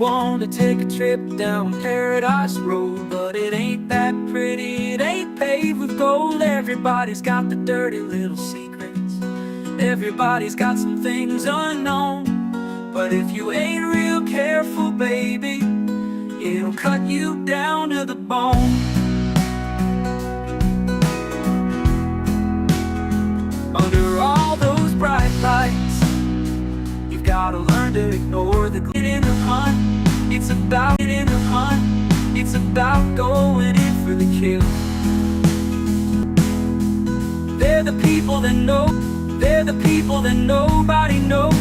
want to take a trip down Paradise Road, but it ain't that pretty, it ain't paved with gold. Everybody's got the dirty little secrets, everybody's got some things unknown. But if you ain't real careful, baby, it'll cut you down to the bone. Under all those bright lights, you've gotta learn to ignore the glint in the hunt. It's about it in the hunt. It's about going in for the kill. They're the people that know. They're the people that nobody knows.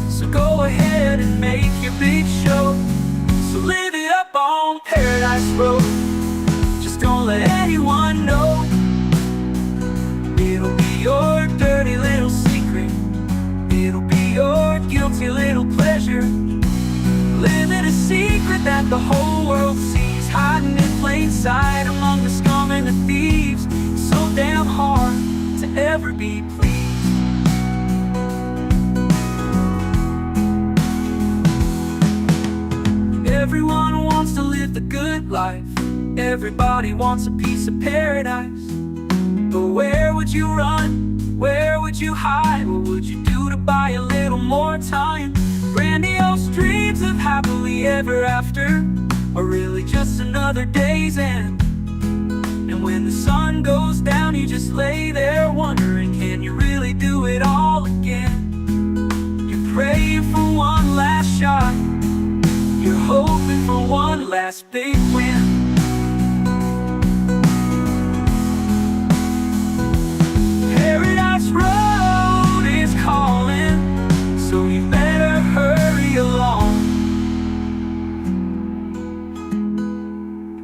So go ahead and make your big show. So live it up on Paradise Road. Just don't let anyone know. It'll be your dirty little secret. It'll be your guilty little pleasure. Living a secret that the whole world sees, hiding in plain sight among the scum and the thieves. It's so damn hard to ever be pleased. Everyone wants to live the good life. Everybody wants a piece of paradise. But where would you run? Where would you hide? What would you do to buy a little more time? Grandiose dreams of happily ever after are really just another day's end. And when the sun goes down, you just lay there wondering, can you really do it all again? You're praying for one last shot. You're hoping for one last big win. Paradise Road is calling, so you better hurry along.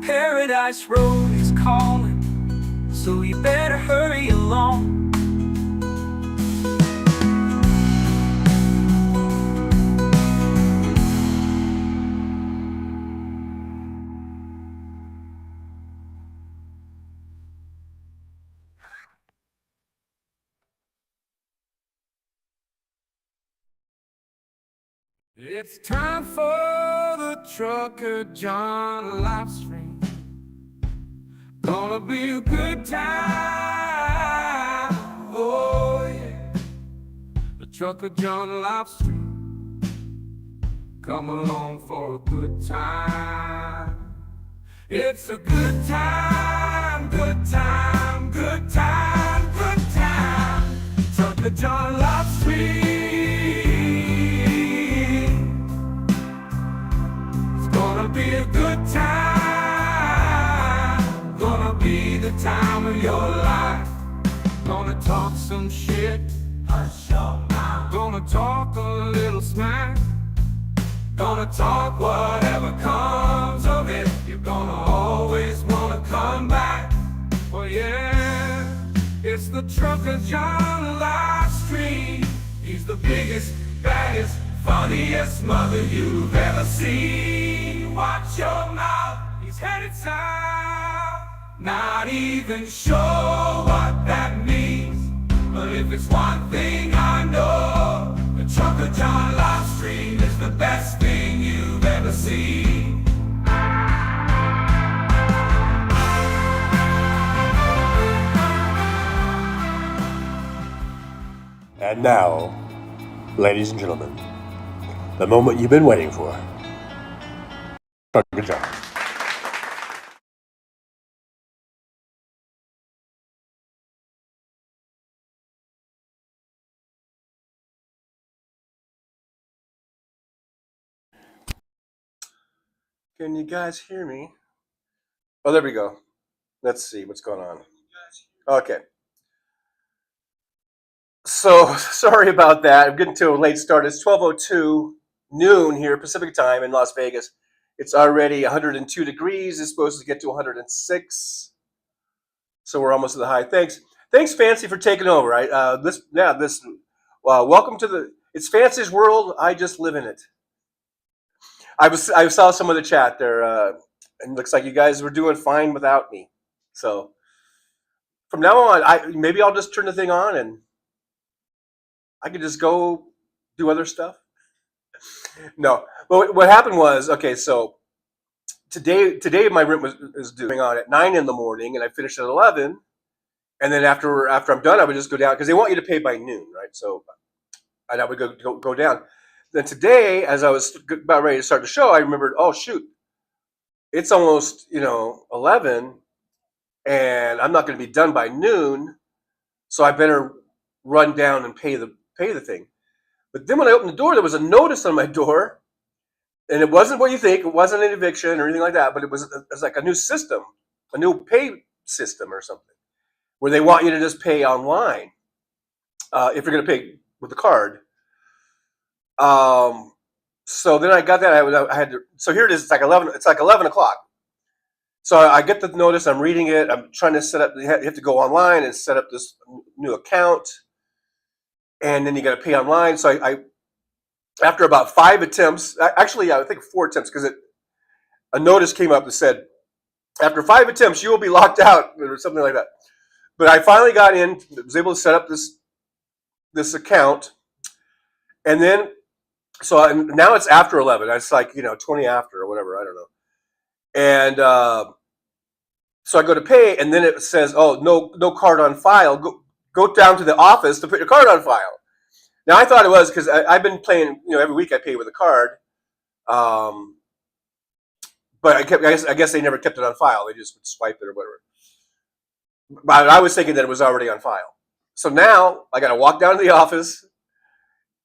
Paradise Road is calling, so you better hurry along. It's time for the Ttucker John Livestream. Gonna be a good time, oh yeah. The Ttucker John Livestream. Come along for a good time. It's a good time, good time, good time, good time. Ttucker John Livestream. Gonna be a good time. Gonna be the time of your life. Gonna talk some shit. Hush your mouth. Gonna talk a little smack. Gonna talk whatever comes of it. You're gonna always wanna come back. Well, yeah, it's the Ttucker John Livestream. He's the biggest, baddest, funniest mother you've ever seen. Watch your mouth, he's headed south. Not even sure what that means, but if it's one thing I know, the Ttucker John Livestream is the best thing you've ever seen. And now, ladies and gentlemen, the moment you've been waiting for. Ttucker John. Can you guys hear me? Oh, there we go. Let's see what's going on. Okay. So, sorry about that. I'm getting to a late start. It's 12:02 noon here, Pacific time in Las Vegas. It's already 102 degrees. It's supposed to get to 106. So we're almost at the high. Thanks, Fancy, for taking over. Welcome to the. It's Fancy's world. I just live in it. I saw some of the chat there, and it looks like you guys were doing fine without me. So from now on, maybe I'll just turn the thing on and I could just go do other stuff. No, but what happened was, okay, so today my rent is due on at 9 in the morning, and I finished at 11. And then after I'm done, I would just go down because they want you to pay by noon, right? So I would go down. Then today, as I was about ready to start the show, I remembered, oh shoot, it's almost 11, and I'm not going to be done by noon, so I better run down and pay the thing. But then when I opened the door, there was a notice on my door, and it wasn't what you think. It wasn't an eviction or anything like that, but it was like a new system, a new pay system or something, where they want you to just pay online if you're going to pay with the card. So then I got that. I had to. So here it is. It's like 11. It's like 11 o'clock. So I get the notice. I'm reading it. I'm trying to set up. You have to go online and set up this new account, and then you got to pay online. So I after about 5 attempts, actually I think 4 attempts, because a notice came up that said after 5 attempts you will be locked out or something like that. But I finally got in. Was able to set up this account, and then so now it's after 11. It's like 20 after or whatever. I don't know. And so I go to pay, and then it says, "Oh, no card on file. Go down to the office to put your card on file." Now I thought it was because I've been playing. Every week I pay with a card, but I guess they never kept it on file. They just would swipe it or whatever. But I was thinking that it was already on file. So now I got to walk down to the office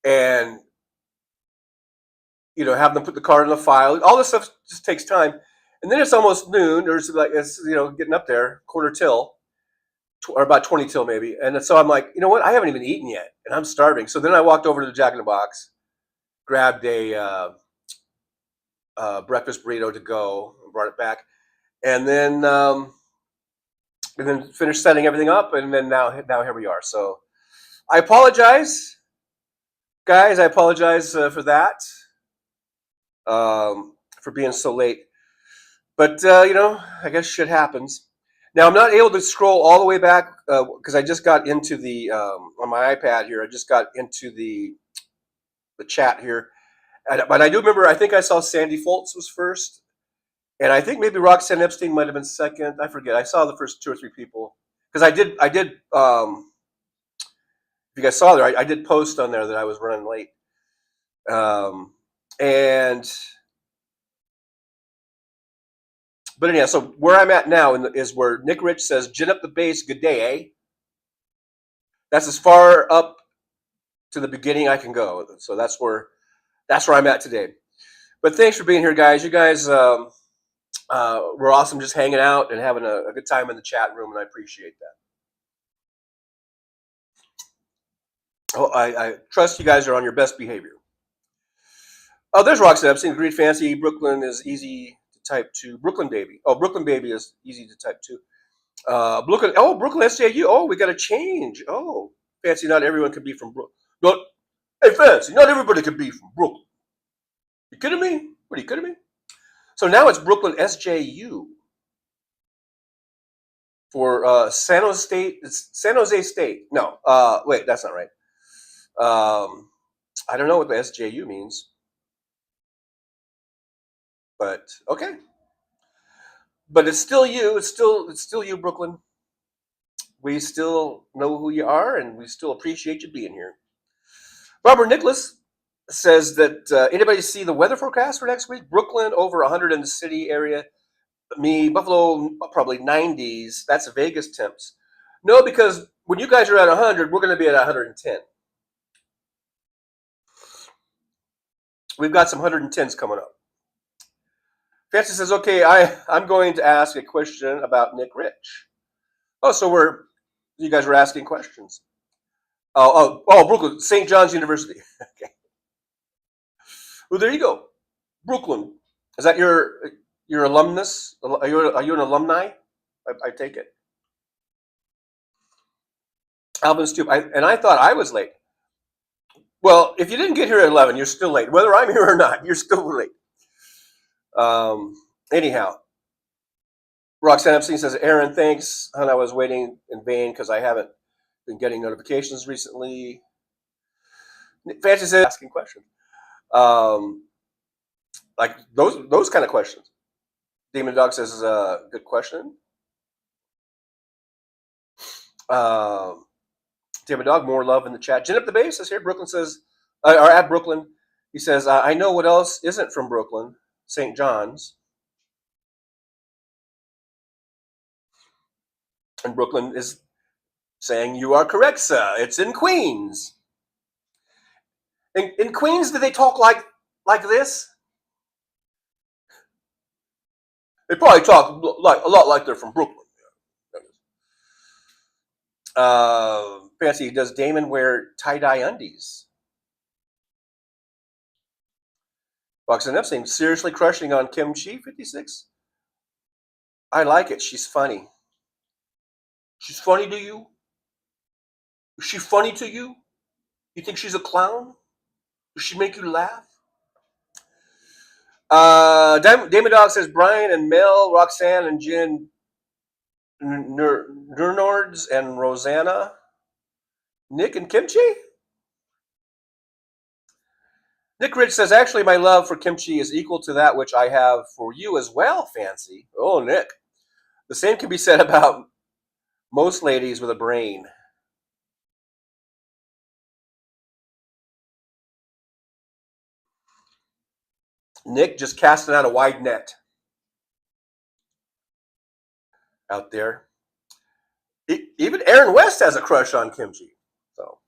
and have them put the card in the file. All this stuff just takes time. And then it's almost noon, or it's getting up there, quarter till, or about 20 till maybe. And so I'm like, you know what? I haven't even eaten yet, and I'm starving. So then I walked over to the Jack in the Box, grabbed a breakfast burrito to go, and brought it back, and then finished setting everything up, and then now here we are. So I apologize, guys. I apologize for that, for being so late. But I guess shit happens. Now I'm not able to scroll all the way back because I just got into the on my iPad here. I just got into the chat here, but I do remember. I think I saw Sandy Foltz was first, and I think maybe Roxanne Epstein might have been second. I forget. I saw the first 2 or 3 people because I did. If you guys saw there, I did post on there that I was running late, and. But anyhow, so where I'm at now is where Nick Rich says, "Gin up the bass, good day, eh?" That's as far up to the beginning I can go. So that's where I'm at today. But thanks for being here, guys. You guys were awesome, just hanging out and having a good time in the chat room, and I appreciate that. Oh, I trust you guys are on your best behavior. Oh, there's Roxanne Epstein. Agreed, fancy. Brooklyn is easy to type to. Brooklyn baby. Oh, Brooklyn baby is easy to type to. Brooklyn SJU. Oh, we got to change. Oh, fancy. Not everyone can be from Brooklyn. Hey, fancy. Not everybody can be from Brooklyn. You kidding me? What, are you kidding me? So now it's Brooklyn SJU for San Jose State. It's San Jose State. No, wait, that's not right. I don't know what the SJU means, but okay. But it's still you. It's still you, Brooklyn. We still know who you are, and we still appreciate you being here. Robert Nicholas says that anybody see the weather forecast for next week? Brooklyn over 100 in the city area. Buffalo probably 90s. That's Vegas temps. No, because when you guys are at 100, we're going to be at 110. We've got some 110s coming up. Fancy says, okay, I'm going to ask a question about Nick Rich. Oh, so you guys were asking questions. Oh, Brooklyn, St. John's University. Okay. Well, there you go. Brooklyn. Is that your alumnus? Are you an alumni? I take it. Alvin Stoop. I thought I was late. Well, if you didn't get here at 11, you're still late. Whether I'm here or not, you're still late. Anyhow, Roxanne Epstein says, Aaron, thanks. And I was waiting in vain because I haven't been getting notifications recently. Fancy says, asking questions. Like those kind of questions. Demon Dog says, good question. Demon Dog, more love in the chat. Gin up the base is here. Brooklyn says, or at Brooklyn, he says, I know what else isn't from Brooklyn, St. John's. And Brooklyn is saying, you are correct, sir. It's in Queens. In Queens, do they talk like this? They probably talk like a lot like they're from Brooklyn. Fancy, does Damon wear tie-dye undies? Boxing Epstein, seriously crushing on Kim Chi, 56? I like it. She's funny. She's funny to you? Is she funny to you? You think she's a clown? Does she make you laugh? Damon Dog says Brian and Mel, Roxanne and Jen, Nernords and Rosanna, Nick and Kimchi. Nick Rich says, actually, my love for kimchi is equal to that which I have for you as well, Fancy. Oh, Nick. The same can be said about most ladies with a brain. Nick just casting out a wide net out there. Even Aaron West has a crush on kimchi. So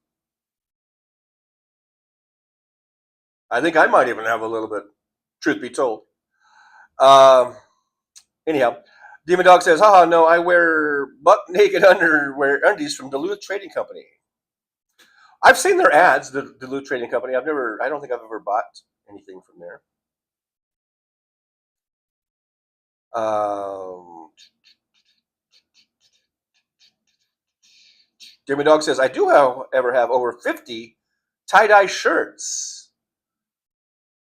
I think I might even have a little bit, truth be told. Anyhow, Demon Dog says, haha, no, I wear buck naked underwear undies from Duluth Trading Company. I've seen their ads, the Duluth Trading Company. I don't think I've ever bought anything from there. Demon Dog says, I do, however, have over 50 tie-dye shirts.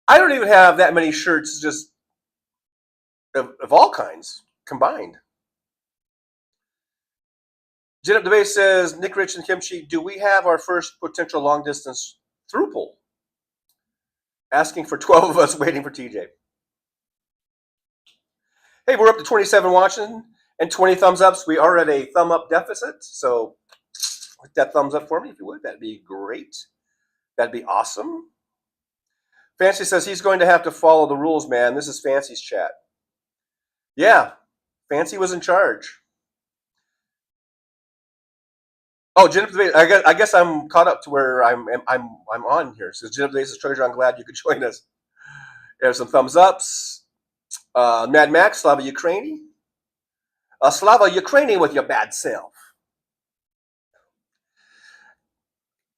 I don't even have that many shirts, just of all kinds combined. Jen Up the Base says, Nick Rich and Kimchi, do we have our first potential long distance through pull? Asking for 12 of us waiting for TJ. Hey, we're up to 27 watching and 20 thumbs ups. We are at a thumb up deficit. So hit that thumbs up for me if you would. That'd be great. That'd be awesome. Fancy says he's going to have to follow the rules, man. This is Fancy's chat. Yeah, Fancy was in charge. Oh, Jen Up the Base. I guess I'm caught up to where I'm on here. So Jen Up the Base is Ttucker John, glad you could join us. There's some thumbs ups. Mad Max, Slava Ukraini. Slava Ukraini with your bad self.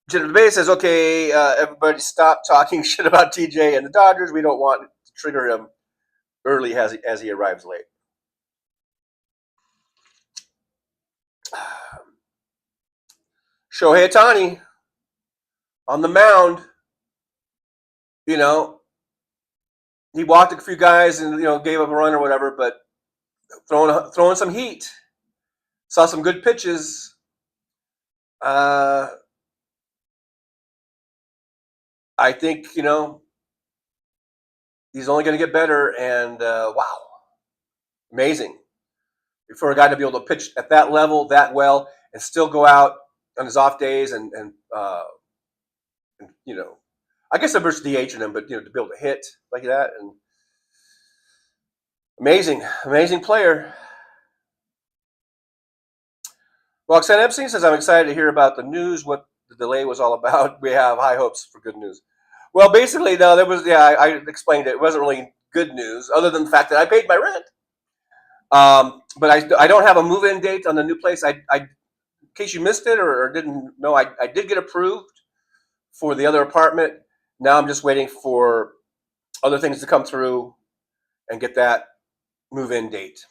Jen Up the Base says, okay, everybody stop talking shit about TJ and the Dodgers. We don't want to trigger him early as he arrives late. Shohei Ohtani on the mound, you know, he walked a few guys and, you know, gave up a run or whatever, but throwing some heat. Saw some good pitches. I think, you know, he's only going to get better, and wow, amazing. For a guy to be able to pitch at that level, that well, and still go out on his off days and you know, I guess I'm versus DHing him, but, you know, to be able to hit like that, and amazing player. Roxanne Epstein says, I'm excited to hear about the news, what the delay was all about. We have high hopes for good news. Well, basically, no, there was, yeah, I explained it. It wasn't really good news, other than the fact that I paid my rent. But I don't have a move-in date on the new place. In case you missed it or didn't know, I did get approved for the other apartment. Now I'm just waiting for other things to come through and get that move-in date.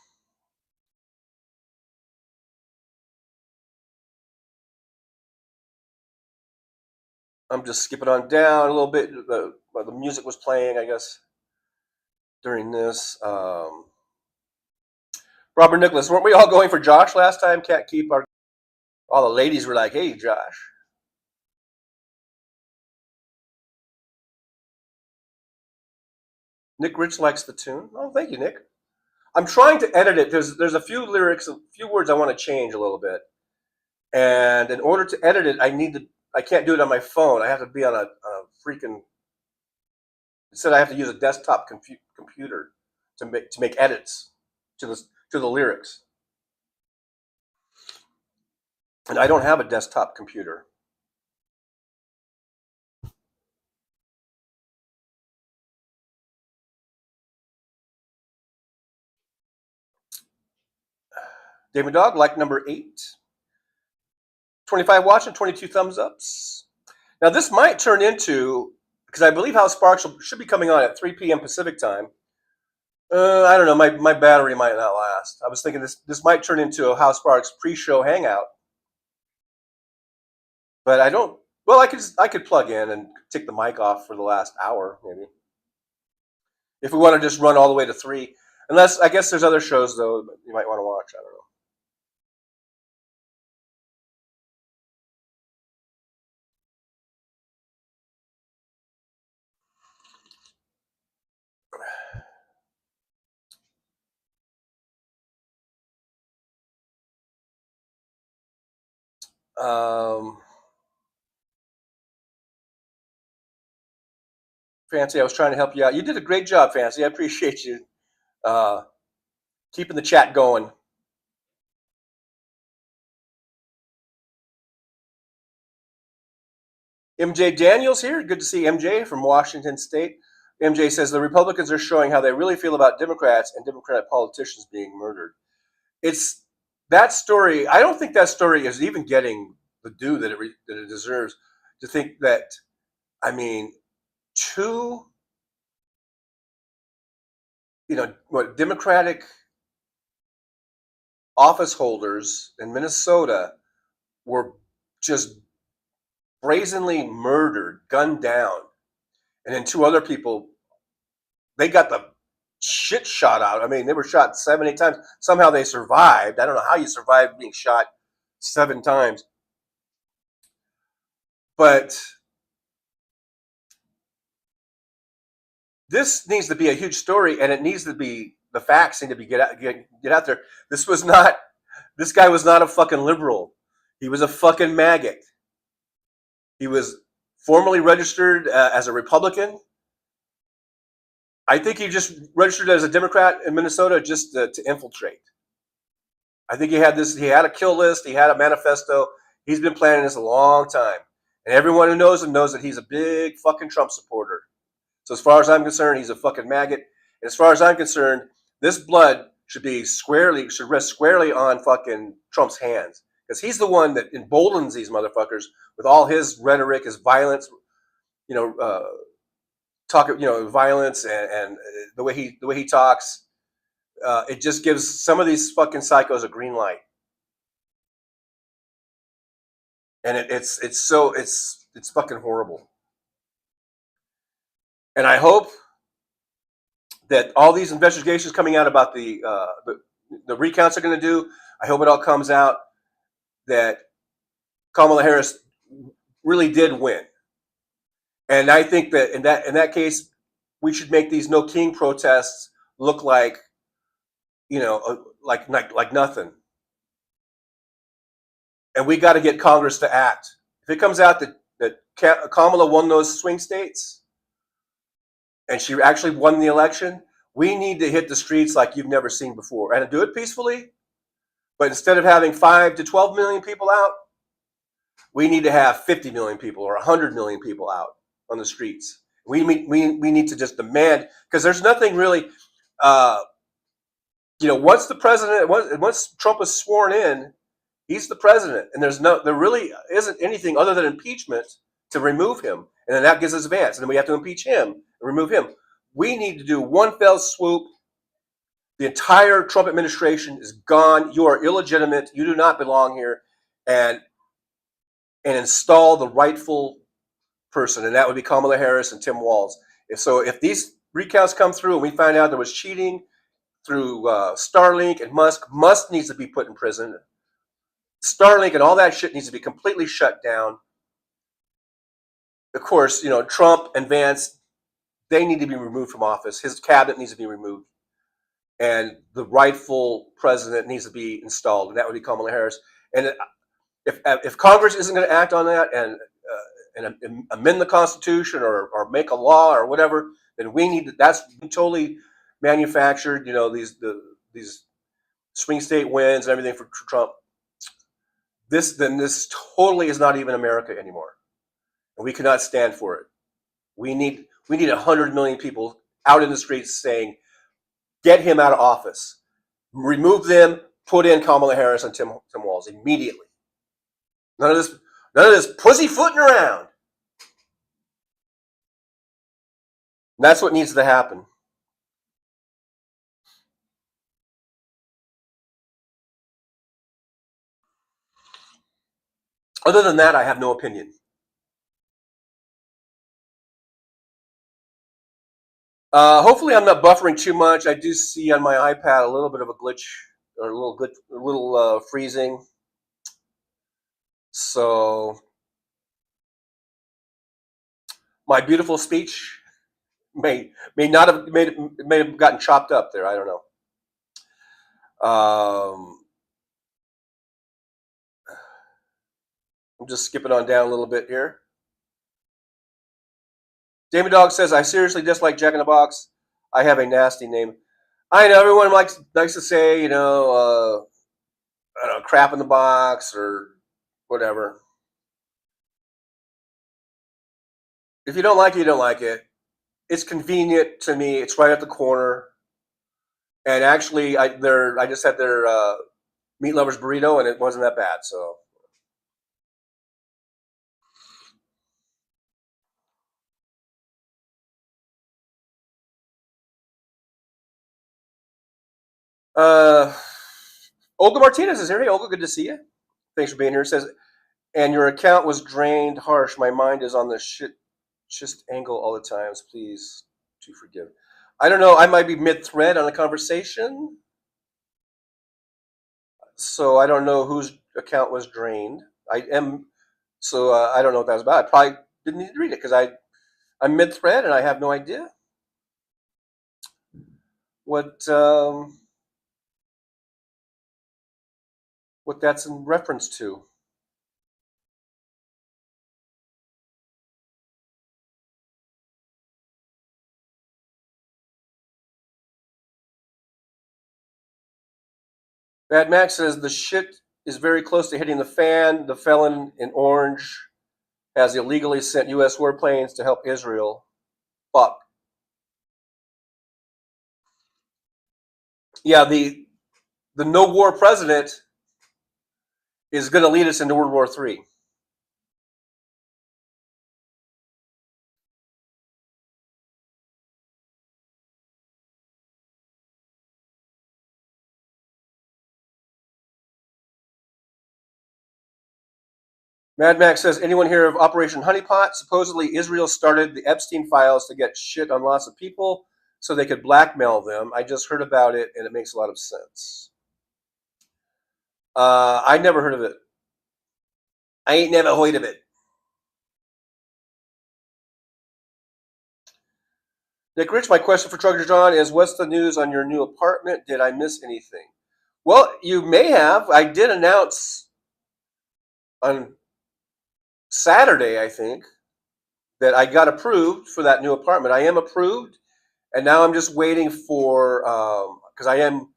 I'm just skipping on down a little bit. The music was playing, I guess, during this. Robert Nicholas, weren't we all going for Josh last time? Can't keep our... All the ladies were like, hey, Josh. Nick Rich likes the tune. Oh, thank you, Nick. I'm trying to edit it. There's a few lyrics, a few words I want to change a little bit, and in order to edit it, I can't do it on my phone. I have to be on a freaking. Instead, I have to use a desktop computer to make edits to the lyrics, and I don't have a desktop computer. David Dog, like number 8. 25 watching, 22 thumbs ups. Now this might turn into, because I believe House Sparks should be coming on at 3 p.m. Pacific time. I don't know, my battery might not last. I was thinking this might turn into a House Sparks pre-show hangout. But I don't, well, I could plug in and take the mic off for the last hour, maybe. If we want to just run all the way to 3. Unless, I guess there's other shows, though, you might want to watch. I don't know. Fancy, I was trying to help you out. You did a great job, Fancy. I appreciate you keeping the chat going. MJ Daniels here. Good to see MJ from Washington State. MJ says the Republicans are showing how they really feel about Democrats and Democratic politicians being murdered. It's that story. I don't think that story is even getting the due that it deserves. To think that, I mean, 2, Democratic office holders in Minnesota were just brazenly murdered, gunned down, and then 2 other people, they got the shit shot out. I mean, they were shot 7, 8 times. Somehow they survived. I don't know how you survived being shot 7 times. But this needs to be a huge story, and it needs to be, the facts need to be get out there. This guy was not a fucking liberal. He was a fucking maggot. He was formally registered as a Republican. I think he just registered as a Democrat in Minnesota just to infiltrate. I think he had a kill list, he had a manifesto. He's been planning this a long time. And everyone who knows him knows that he's a big fucking Trump supporter. So as far as I'm concerned, he's a fucking maggot. And as far as I'm concerned, this blood should rest squarely on fucking Trump's hands. Because he's the one that emboldens these motherfuckers with all his rhetoric, his violence, violence and the way he talks. It just gives some of these fucking psychos a green light. And it's fucking horrible. And I hope that all these investigations coming out about the recounts are going to do, I hope it all comes out that Kamala Harris really did win. And I think that in that case, we should make these No King protests look like, like nothing. And we got to get Congress to act. If it comes out that Kamala won those swing states and she actually won the election, we need to hit the streets like you've never seen before and do it peacefully. But instead of having 5 to 12 million people out, we need to have 50 million people or 100 million people out on the streets. We need to just demand, because there's nothing really, once Trump is sworn in, he's the president, and there really isn't anything other than impeachment to remove him, and then that gives us advance, and then we have to impeach him and remove him. We need to do one fell swoop. The entire Trump administration is gone. You are illegitimate. You do not belong here, and install the rightful person, and that would be Kamala Harris and Tim Walz. If these recounts come through and we find out there was cheating through Starlink and Musk needs to be put in prison. Starlink and all that shit needs to be completely shut down. Of course, Trump and Vance they need to be removed from office. His cabinet needs to be removed, and the rightful president needs to be installed, and that would be Kamala Harris. And if Congress isn't going to act on that and amend the Constitution or make a law or whatever, then we need to. That's totally manufactured. These swing state wins and everything for Trump. This totally is not even America anymore, and we cannot stand for it. We need 100 million people out in the streets saying, "Get him out of office, remove them, put in Kamala Harris and Tim Walz immediately." None of this pussyfooting around. And that's what needs to happen. Other than that, I have no opinion. Hopefully, I'm not buffering too much. I do see on my iPad a little bit of a glitch or a little freezing. So my beautiful speech may not have may have gotten chopped up there. I don't know. I'm just skipping on down a little bit here. Damon Dog says, "I seriously dislike Jack in the Box. I have a nasty name." I know everyone likes to say, I don't know, crap in the box or whatever. If you don't like it, you don't like it. It's convenient to me. It's right at the corner. And actually, I just had their meat lovers burrito, and it wasn't that bad. So, Olga Martinez is here. Hey, Olga, good to see you. Thanks for being here. It says, and your account was drained harsh. My mind is on the shit angle all the times. Please to forgive. I don't know. I might be mid-thread on a conversation, so I don't know whose account was drained. I don't know what that was about. I probably didn't need to read it because I'm mid-thread and I have no idea what that's in reference to. Bad Max says the shit is very close to hitting the fan. The felon in orange has illegally sent U.S. warplanes to help Israel. Fuck. Yeah, the no war president is going to lead us into World War III. Mad Max says, anyone hear of Operation Honeypot? Supposedly Israel started the Epstein files to get shit on lots of people so they could blackmail them. I just heard about it and it makes a lot of sense. I never heard of it. I ain't never heard of it. Nick Rich, my question for Ttucker John is, what's the news on your new apartment? Did I miss anything? Well, you may have. I did announce on Saturday, I think, that I got approved for that new apartment. I am approved, and now I'm just waiting for, because I am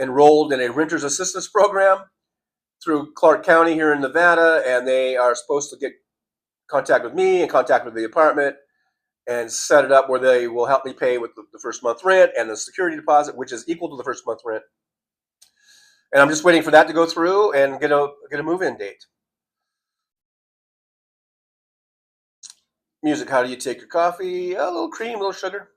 enrolled in a renter's assistance program through Clark County here in Nevada, and they are supposed to get contact with me and contact with the apartment and set it up where they will help me pay with the first month rent and the security deposit, which is equal to the first month rent. And I'm just waiting for that to go through and get a move-in date. Music, how do you take your coffee? A little cream, a little sugar.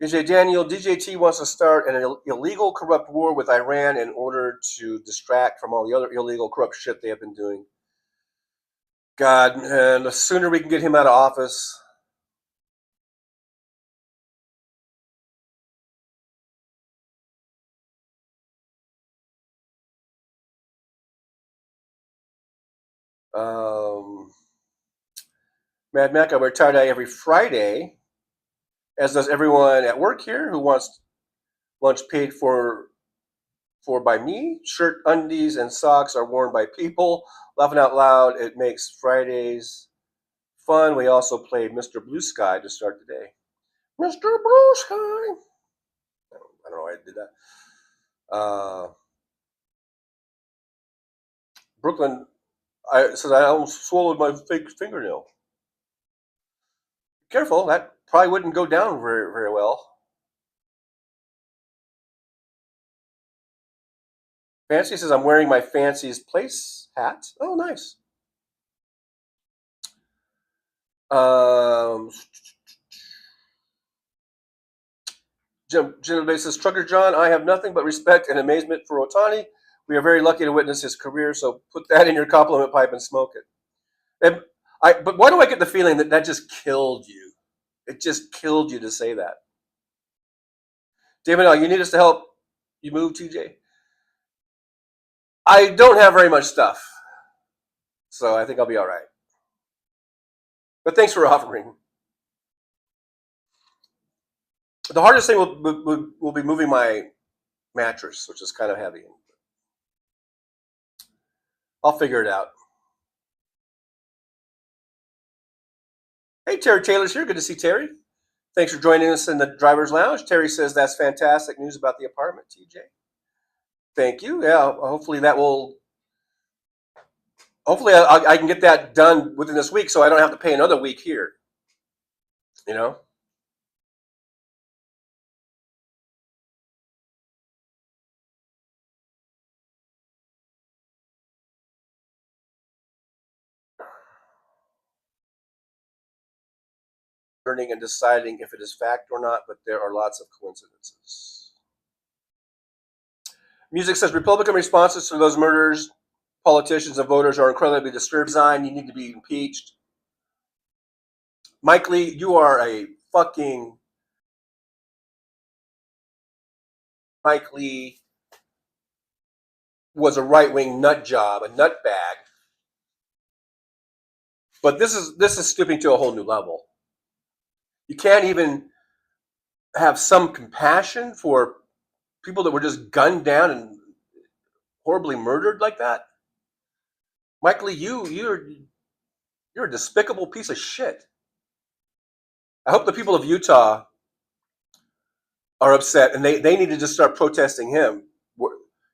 DJ Daniel, DJT wants to start an illegal corrupt war with Iran in order to distract from all the other illegal corrupt shit they have been doing. God, and the sooner we can get him out of office, Mad Mac, I wear tie dye every Friday, as does everyone at work here who wants lunch paid for by me. Shirt, undies, and socks are worn by people. Laughing out loud, it makes Fridays fun. We also played Mr. Blue Sky to start the day. Mr. Blue Sky. I don't know why I did that. Brooklyn, I said I almost swallowed my fake fingernail. Careful, that probably wouldn't go down very, very well. Fancy says I'm wearing my Fancy's Place hat. Oh, nice. Jim says, Ttucker John, I have nothing but respect and amazement for Otani. We are very lucky to witness his career, so put that in your compliment pipe and smoke it. But why do I get the feeling that that just killed you? It just killed you to say that. David, you need us to help you move, TJ? I don't have very much stuff, so I think I'll be all right. But thanks for offering. The hardest thing will be moving my mattress, which is kind of heavy. I'll figure it out. Hey, Terry Taylor's here. Good to see Terry. Thanks for joining us in the driver's lounge. Terry says that's fantastic news about the apartment, TJ. Thank you. Yeah, hopefully that will. Hopefully I can get that done within this week, so I don't have to pay another week here. You know. Learning and deciding if it is fact or not, but there are lots of coincidences. Music says Republican responses to those murders, politicians and voters are incredibly disturbing. You need to be impeached. Mike Lee, you are a fucking Mike Lee was a right-wing nut job, a nut bag. But this is stooping to a whole new level. You can't even have some compassion for people that were just gunned down and horribly murdered like that. Mike Lee, you're a despicable piece of shit. I hope the people of Utah are upset, and they need to just start protesting him,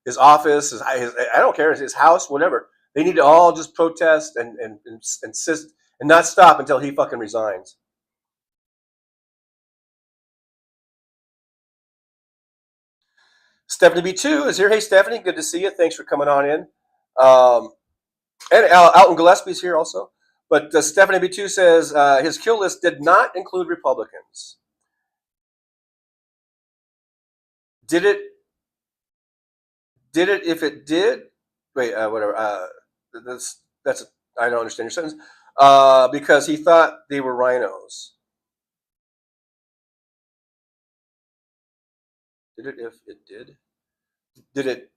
his office, his I don't care, his house, whatever. They need to all just protest and insist and not stop until he fucking resigns. Stephanie B2 is here. Hey, Stephanie, good to see you. Thanks for coming on in. And Alton Gillespie's here also. But Stephanie B2 says his kill list did not include Republicans. Did it? If it did, wait, whatever. That's I don't understand your sentence. Because he thought they were rhinos. Did it? If it did, did it?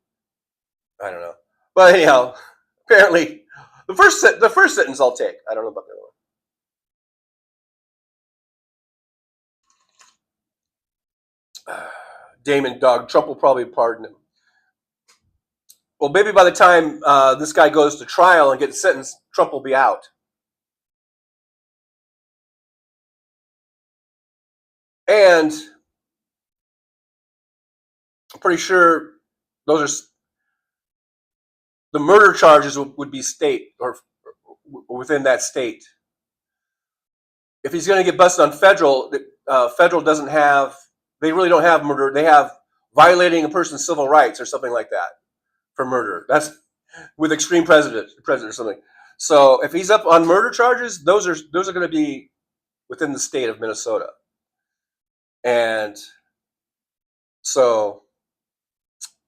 I don't know. But anyhow, apparently, the first sentence I'll take. I don't know about the other one. Damon Dog Trump will probably pardon him. Well, maybe by the time this guy goes to trial and gets sentenced, Trump will be out. And I'm pretty sure those are the murder charges would be state or within that state. If he's going to get busted on federal, federal doesn't have. They really don't have murder. They have violating a person's civil rights or something like that for murder. That's with extreme president or something. So if he's up on murder charges, those are going to be within the state of Minnesota. And so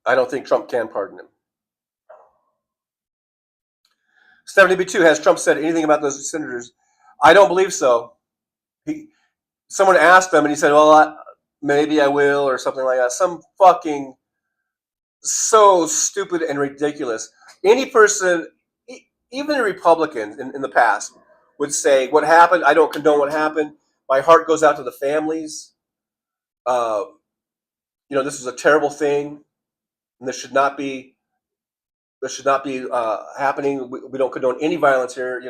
I don't think Trump can pardon him. 72, has Trump said anything about those senators? I don't believe so. Someone asked him and he said, well, maybe I will, or something like that. Some fucking so stupid and ridiculous. Any person, even the Republicans in the past would say, "What happened? I don't condone what happened. My heart goes out to the families. Uh, this is a terrible thing, and this should not be. This should not be happening. We don't condone any violence here.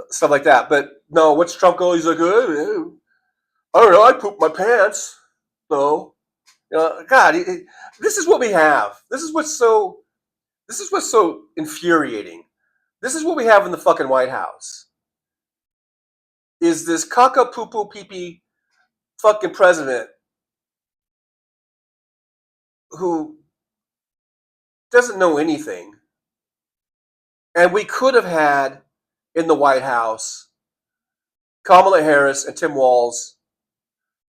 Stuff like that." But no, what's Trump go? He's like, I don't know. I pooped my pants. So, God, this is what we have. This is what's so infuriating. This is what we have in the fucking White House. Is this caca poo poo pee pee fucking president who doesn't know anything. And we could have had in the White House Kamala Harris and Tim Walz,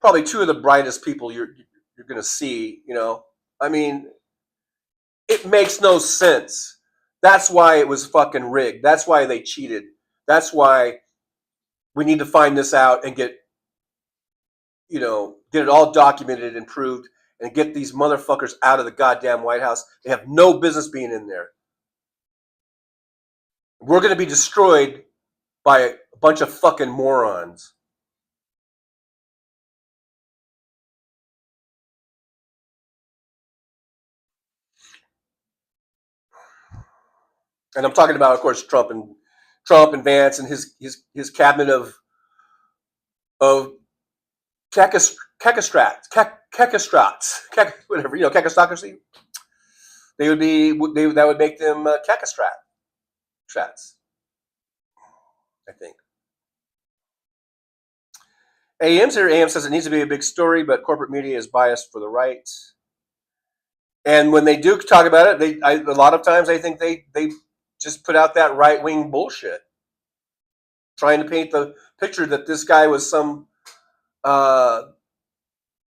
probably two of the brightest people you're going to see. I mean, it makes no sense. That's why it was fucking rigged. That's why they cheated. That's why we need to find this out and get it all documented and proved and get these motherfuckers out of the goddamn White House. They have no business being in there. We're going to be destroyed by a bunch of fucking morons. And I'm talking about, of course, Trump and Vance and his cabinet of cacastrats, whatever, cacistocracy. That would make them cacastrats, I think. AM's here. AM says it needs to be a big story, but corporate media is biased for the right. And when they do talk about it, a lot of times I think they just put out that right-wing bullshit, trying to paint the picture that this guy was some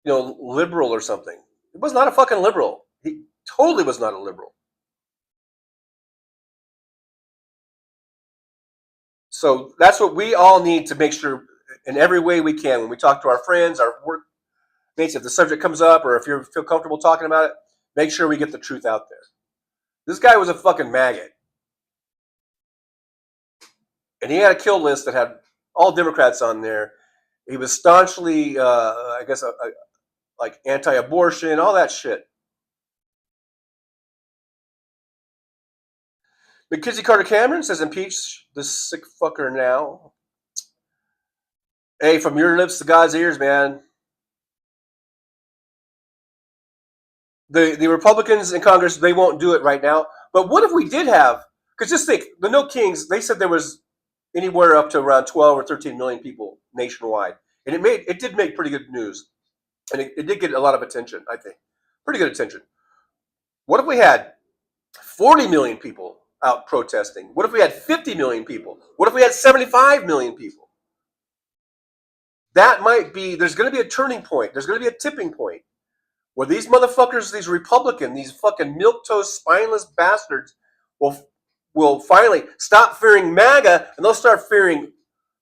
liberal or something. He was not a fucking liberal. He totally was not a liberal. So that's what we all need to make sure in every way we can when we talk to our friends, our workmates, if the subject comes up or if you feel comfortable talking about it, make sure we get the truth out there. This guy was a fucking maggot. And he had a kill list that had all Democrats on there. He was staunchly, like anti-abortion, all that shit. McKinsey Carter Cameron says, impeach this sick fucker now. Hey, from your lips to God's ears, man. The Republicans in Congress, they won't do it right now. But what if we did have, because just think, the No Kings, they said there was anywhere up to around 12 or 13 million people nationwide. And it did make pretty good news. And it did get a lot of attention, I think. Pretty good attention. What if we had 40 million people out protesting? What if we had 50 million people? What if we had 75 million people? That might be, there's going to be a turning point. There's going to be a tipping point where these motherfuckers, these Republicans, these fucking milquetoast, spineless bastards will finally stop fearing MAGA, and they'll start fearing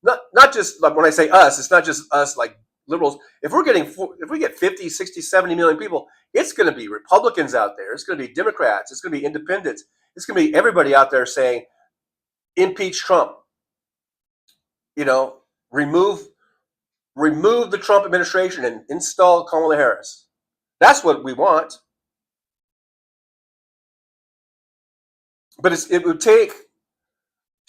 not just, like when I say us, it's not just us like liberals. If we get 50, 60, 70 million people, it's going to be Republicans out there. It's going to be Democrats. It's going to be independents. It's going to be everybody out there saying, impeach Trump. Remove the Trump administration and install Kamala Harris. That's what we want. But it would take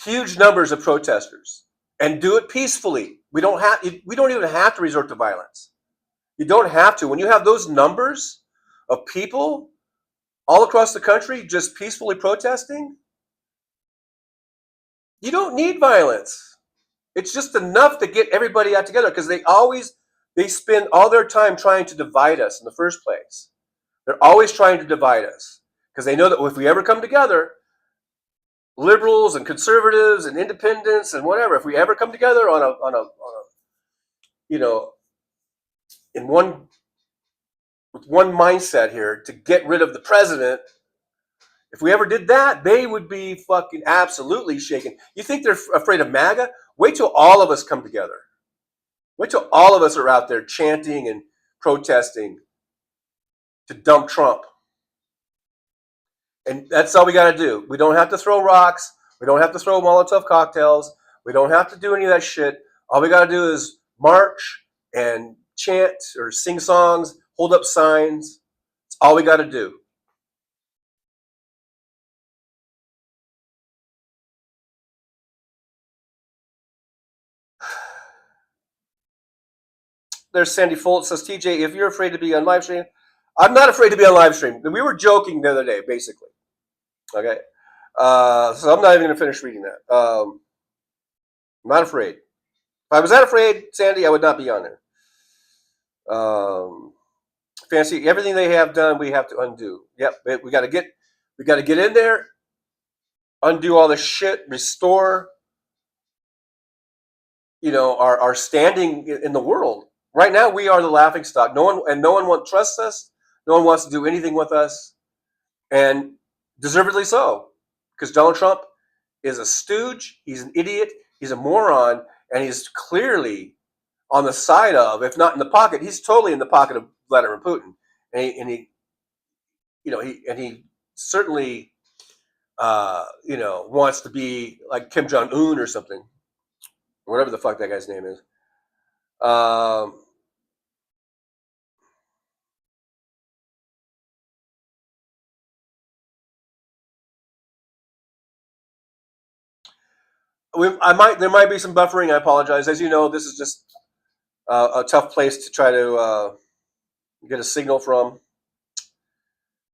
huge numbers of protesters and do it peacefully. We don't even have to resort to violence. You don't have to. When you have those numbers of people all across the country just peacefully protesting, you don't need violence. It's just enough to get everybody out together, because they spend all their time trying to divide us in the first place. They're always trying to divide us because they know that if we ever come together, liberals and conservatives and independents and whatever, if we ever come together with one mindset here to get rid of the president, if we ever did that, they would be fucking absolutely shaken. You think they're afraid of MAGA? Wait till all of us come together. Wait till all of us are out there chanting and protesting to dump Trump. And that's all we got to do. We don't have to throw rocks. We don't have to throw Molotov cocktails. We don't have to do any of that shit. All we got to do is march and chant or sing songs, hold up signs. That's all we got to do. There's Sandy Folt says, TJ, if you're afraid to be on live stream, I'm not afraid to be on live stream. We were joking the other day, basically. Okay. So I'm not even going to finish reading that. I'm not afraid. If I was that afraid, Sandy, I would not be on there. Fancy, everything they have done, we have to undo. Yep, we got to get in there, undo all the shit, restore, our standing in the world. Right now, we are the laughing stock. No one trusts us. No one wants to do anything with us, and deservedly so, because Donald Trump is a stooge. He's an idiot. He's a moron, and he's clearly on the side of, if not in the pocket, he's totally in the pocket of Vladimir Putin, and he certainly, wants to be like Kim Jong Un or something, or whatever the fuck that guy's name is. There might be some buffering. I apologize. As you know, this is just a tough place to try to get a signal from.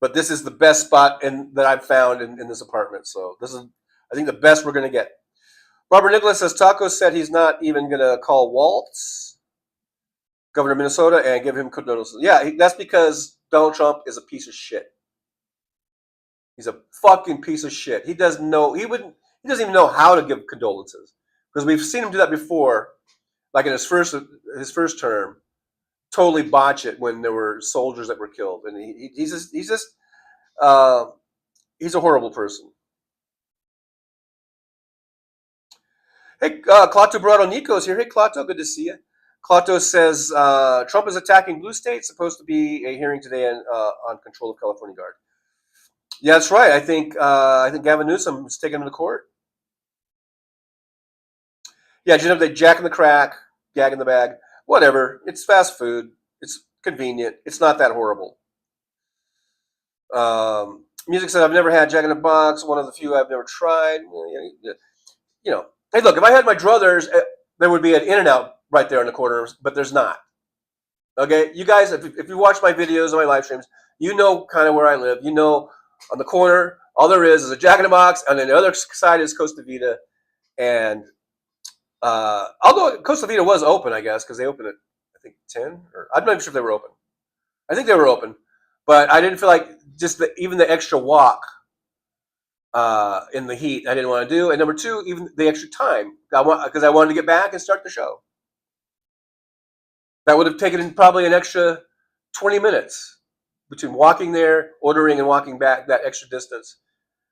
But this is the best spot that I've found in this apartment. So this is, I think, the best we're going to get. Robert Nicholas says, Taco said he's not even going to call Waltz, governor of Minnesota, and give him condolences. Yeah, that's because Donald Trump is a piece of shit. He's a fucking piece of shit. He doesn't even know how to give condolences, because we've seen him do that before, like in his first term, totally botch it when there were soldiers that were killed, and he's a horrible person. Hey, Klato Brado Nico's here. Hey, Klato, good to see you. Klato says Trump is attacking blue states. Supposed to be a hearing today on control of California Guard. Yeah, that's right. I think Gavin Newsom is taking him to court. Yeah, they jack in the crack, gag in the bag, whatever. It's fast food. It's convenient. It's not that horrible. Music said, I've never had Jack in the Box. One of the few I've never tried. Hey, look, if I had my druthers, there would be an In-N-Out right there in the corner, but there's not. Okay, you guys, if you watch my videos and my live streams, you know kind of where I live. You know, on the corner, all there is a Jack in the Box, and then the other side is Costa Vida. And although Costa Vida was open, I guess, because they opened at, I think, 10, or I'm not even sure if they were open. I think they were open, but I didn't feel like just even the extra walk in the heat I didn't want to do. And number two, even the extra time, because I wanted to get back and start the show. That would have taken probably an extra 20 minutes between walking there, ordering, and walking back, that extra distance.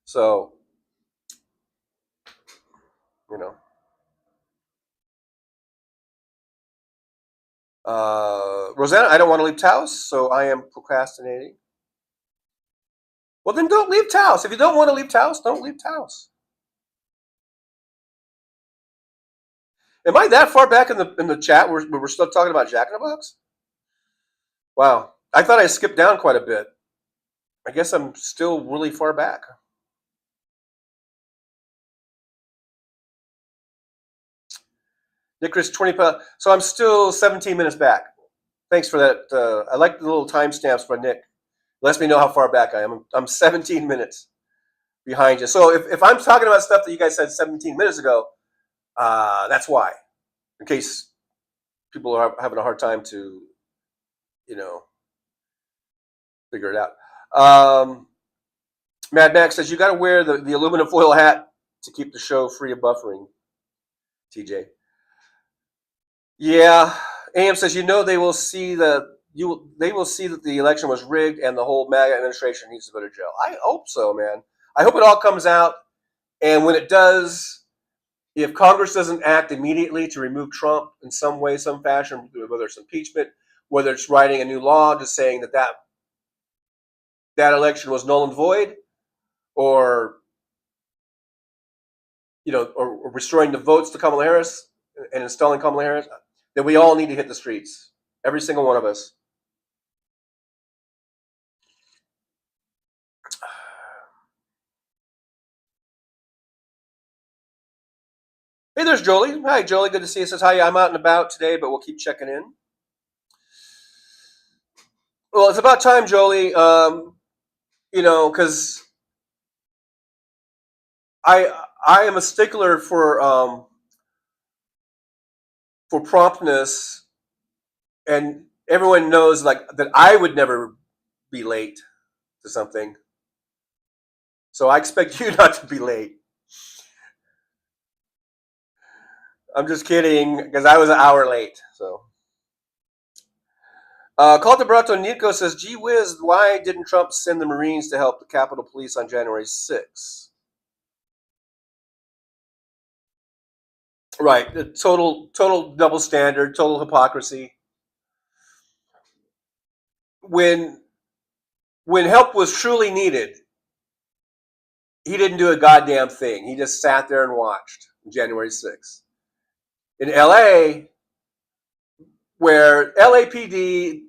So, Rosanna, I don't want to leave Taos, so I am procrastinating. Well, then don't leave Taos. If you don't want to leave Taos, don't leave Taos. Am I that far back in the chat where we're still talking about Jack in the Box? Wow. I thought I skipped down quite a bit. I guess I'm still really far back. Nick Chris, 20 pounds. So I'm still 17 minutes back. Thanks for that. I like the little timestamps by Nick. Lets me know how far back I am. I'm 17 minutes behind you. So if I'm talking about stuff that you guys said 17 minutes ago, that's why. In case people are having a hard time to, figure it out. Mad Max says, you got to wear the aluminum foil hat to keep the show free of buffering, TJ. Yeah. AM says, they will see that the election was rigged and the whole MAGA administration needs to go to jail. I hope so, man. I hope it all comes out. And when it does, if Congress doesn't act immediately to remove Trump in some way, some fashion, whether it's impeachment, whether it's writing a new law just saying that election was null and void, or or restoring the votes to Kamala Harris and installing Kamala Harris, then we all need to hit the streets. Every single one of us. Hey, there's Jolie. Hi, Jolie. Good to see you. Says, hi, I'm out and about today, but we'll keep checking in. Well, it's about time, Jolie, because I am a stickler for promptness, and everyone knows like that I would never be late to something. So I expect you not to be late. I'm just kidding, because I was an hour late. So, Caldebrato Nico says, "Gee whiz, why didn't Trump send the Marines to help the Capitol Police on January 6th?" Right, the total double standard, total hypocrisy. When help was truly needed, he didn't do a goddamn thing. He just sat there and watched January 6th. In LA, where LAPD,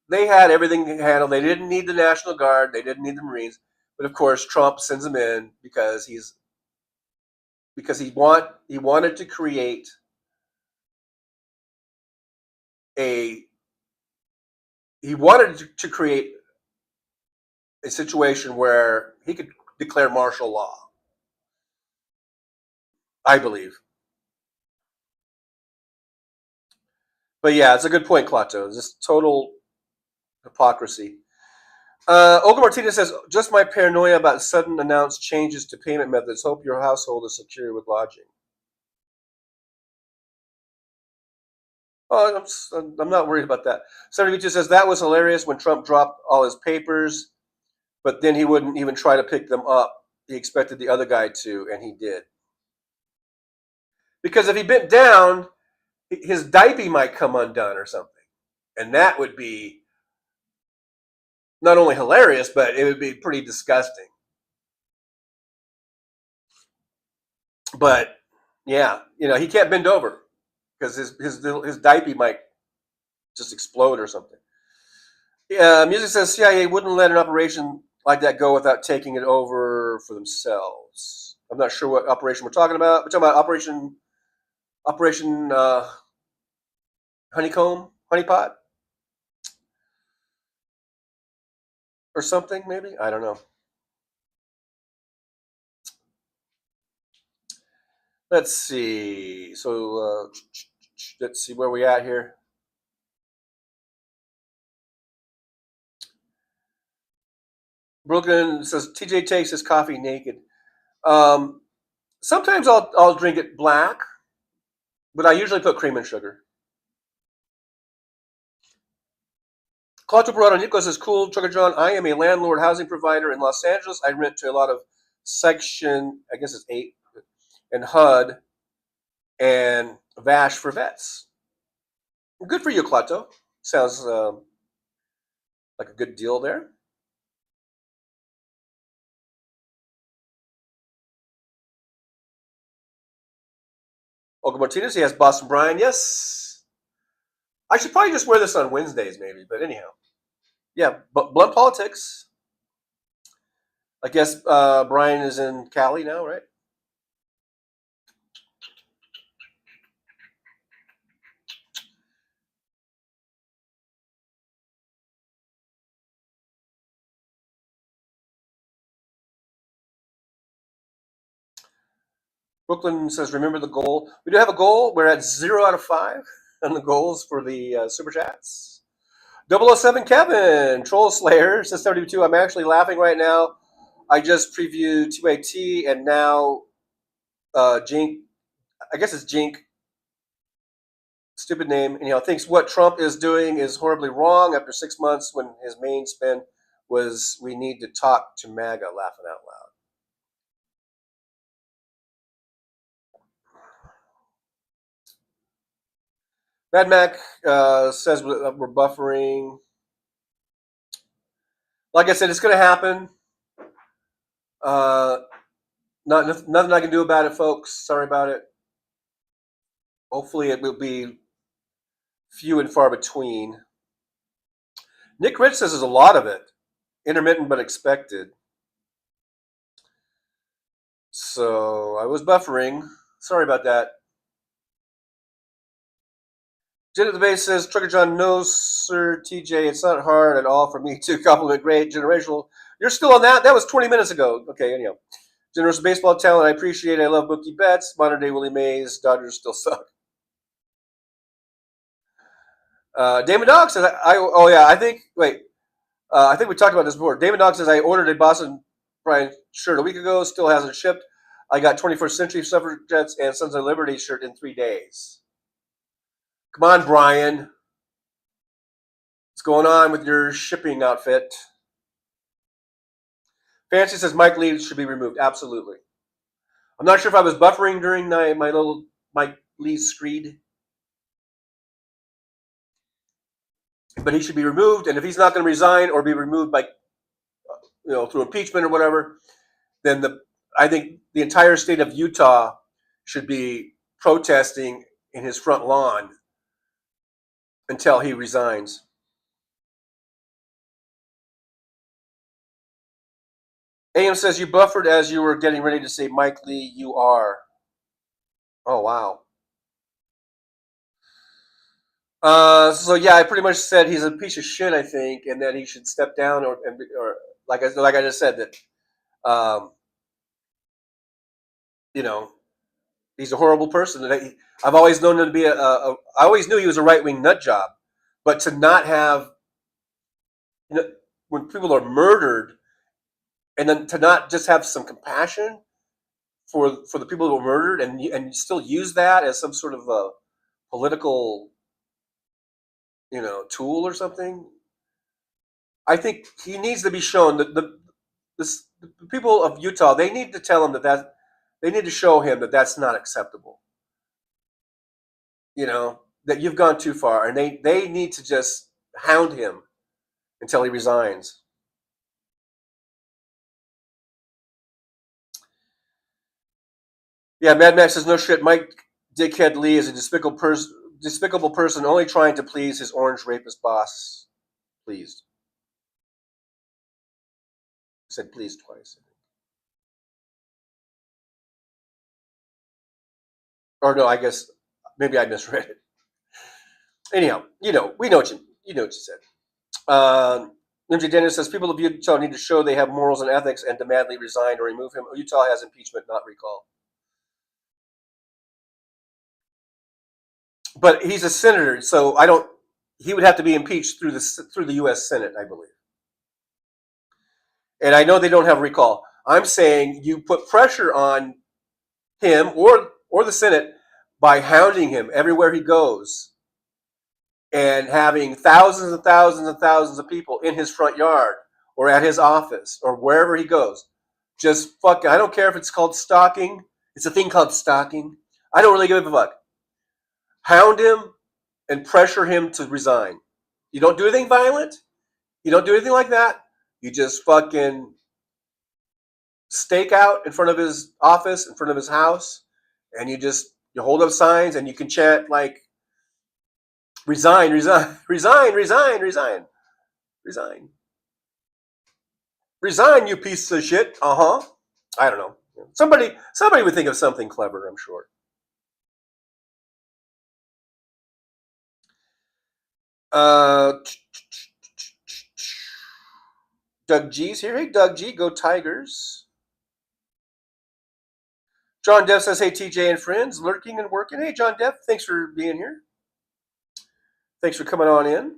they had everything handled. They didn't need the National Guard. They didn't need the Marines. But of course, Trump sends them in because he wanted to create a a situation where he could declare martial law. I believe. But yeah, it's a good point, Clato. It's just total hypocrisy. Olga Martinez says, just my paranoia about sudden announced changes to payment methods. Hope your household is secure with lodging. Oh, I'm not worried about that. 72 says, that was hilarious when Trump dropped all his papers, but then he wouldn't even try to pick them up. He expected the other guy to, and he did. Because if he bent down, his diaper might come undone or something. And that would be not only hilarious, but it would be pretty disgusting. But yeah, he can't bend over because his diaper might just explode or something. Yeah, music says CIA wouldn't let an operation like that go without taking it over for themselves. I'm not sure what operation we're talking about. We're talking about Operation Honeycomb, Honeypot, or something. Maybe, I don't know. Let's see. So let's see where we at here. Brooklyn says TJ takes his coffee naked. Sometimes I'll drink it black, but I usually put cream and sugar. Claudio Barado Nico says, cool, Ttucker John. I am a landlord housing provider in Los Angeles. I rent to a lot of Section, I guess it's 8, and HUD, and VASH for vets. Good for you, Claudio. Sounds like a good deal there. Olga Martinez, he has Boston Brian. Yes. I should probably just wear this on Wednesdays, maybe. But anyhow. Yeah, but Blunt Politics. I guess Brian is in Cali now, right? Brooklyn says, remember the goal. We do have a goal. We're at 0 out of 5 on the goals for the Super Chats. 007 Kevin, Troll Slayer, says 72. I'm actually laughing right now. I just previewed 2AT and now Jink, I guess it's Jink, stupid name, anyhow, thinks what Trump is doing is horribly wrong after 6 months when his main spin was we need to talk to MAGA, laughing out loud. Mad Mac says we're buffering. Like I said, it's going to happen. Nothing I can do about it, folks. Sorry about it. Hopefully, it will be few and far between. Nick Rich says there's a lot of it, intermittent but expected. So I was buffering. Sorry about that. Jen at the base says, Ttucker John, no, sir, TJ, it's not hard at all for me to compliment great generational. You're still on that? That was 20 minutes ago. Okay, anyhow. Generous baseball talent, I appreciate it. I love Mookie Betts. Modern day Willie Mays. Dodgers still suck. Damon Dog says, I think we talked about this before. Damon Dog says, I ordered a Boston Brian shirt a week ago, still hasn't shipped. I got 21st Century Suffragettes and Sons of Liberty shirt in 3 days. Come on, Brian. What's going on with your shipping outfit? Fancy says Mike Lee should be removed. Absolutely. I'm not sure if I was buffering during my little Mike Lee screed. But he should be removed, and if he's not going to resign or be removed by, through impeachment or whatever, then I think the entire state of Utah should be protesting in his front lawn until he resigns. AM says you buffered as you were getting ready to say Mike Lee, you are. Oh, wow. So yeah, I pretty much said he's a piece of shit, I think, and that he should step down, or like I just said that, he's a horrible person. And I've always known him to be I always knew he was a right-wing nut job, but to not have, when people are murdered, and then to not just have some compassion for the people who were murdered, and still use that as some sort of a political, tool or something. I think he needs to be shown that the people of Utah, they need to tell him that they need to show him that that's not acceptable. That you've gone too far, and they need to just hound him until he resigns. Yeah, Mad Max says no shit. Mike Dickhead Lee is a despicable person only trying to please his orange rapist boss. Pleased. He said please twice. Or no, I guess maybe I misread it. Anyhow, we know what you said. MJ Daniels says people of Utah need to show they have morals and ethics and demand Lee resign or remove him. Utah has impeachment, not recall. But he's a senator, so he would have to be impeached through the U.S. Senate, I believe. And I know they don't have recall. I'm saying you put pressure on him or the Senate by hounding him everywhere he goes, and having thousands and thousands and thousands of people in his front yard or at his office or wherever he goes. Just I don't care if it's called stalking. It's a thing called stalking. I don't really give a fuck. Hound him and pressure him to resign. You don't do anything violent. You don't do anything like that. You just fucking stake out in front of his office, in front of his house, and you hold up signs and you can chant like, resign, resign, resign, resign, resign, resign. Resign, you piece of shit. I don't know. Somebody would think of something clever, I'm sure. Doug G's here. Hey, Doug G, go Tigers. John Depp says, hey, TJ and friends, lurking and working. Hey, John Depp, thanks for being here. Thanks for coming on in.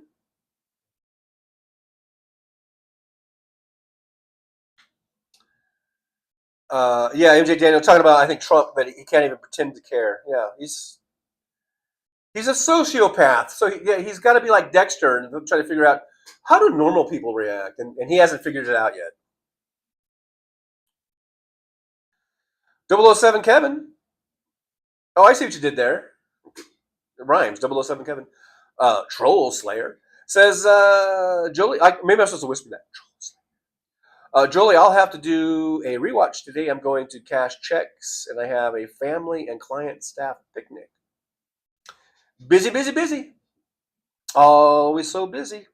Yeah, MJ Daniel talking about, I think, Trump, but he can't even pretend to care. Yeah, he's a sociopath. So he's got to be like Dexter and try to figure out how do normal people react, and he hasn't figured it out yet. 007 Kevin. Oh, I see what you did there. It rhymes. 007 Kevin. Troll Slayer says, Jolie. Maybe I'm supposed to whisper that. Troll Slayer. Jolie, I'll have to do a rewatch today. I'm going to cash checks, and I have a family and client staff picnic. Busy, busy, busy. Always so busy.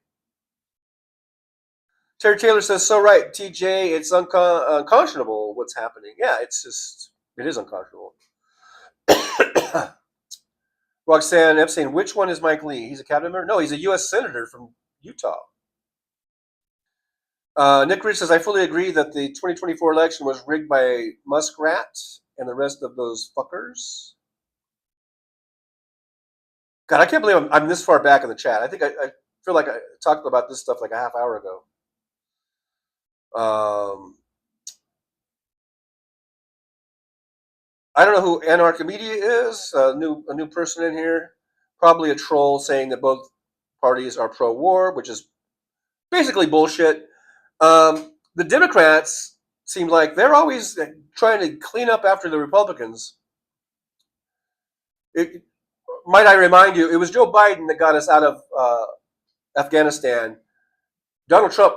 Terry Taylor says, so right, TJ, it's unconscionable what's happening. Yeah, it is unconscionable. Roxanne Epstein, which one is Mike Lee? He's a cabinet member? No, he's a U.S. Senator from Utah. Nick Rich says, I fully agree that the 2024 election was rigged by Muskrat and the rest of those fuckers. God, I can't believe I'm this far back in the chat. I think I feel like I talked about this stuff like a half hour ago. I don't know who Anarchimedia is. A new person in here, probably a troll saying that both parties are pro-war, which is basically bullshit. The Democrats seem like they're always trying to clean up after the Republicans. Might I remind you, it was Joe Biden that got us out of Afghanistan. Donald Trump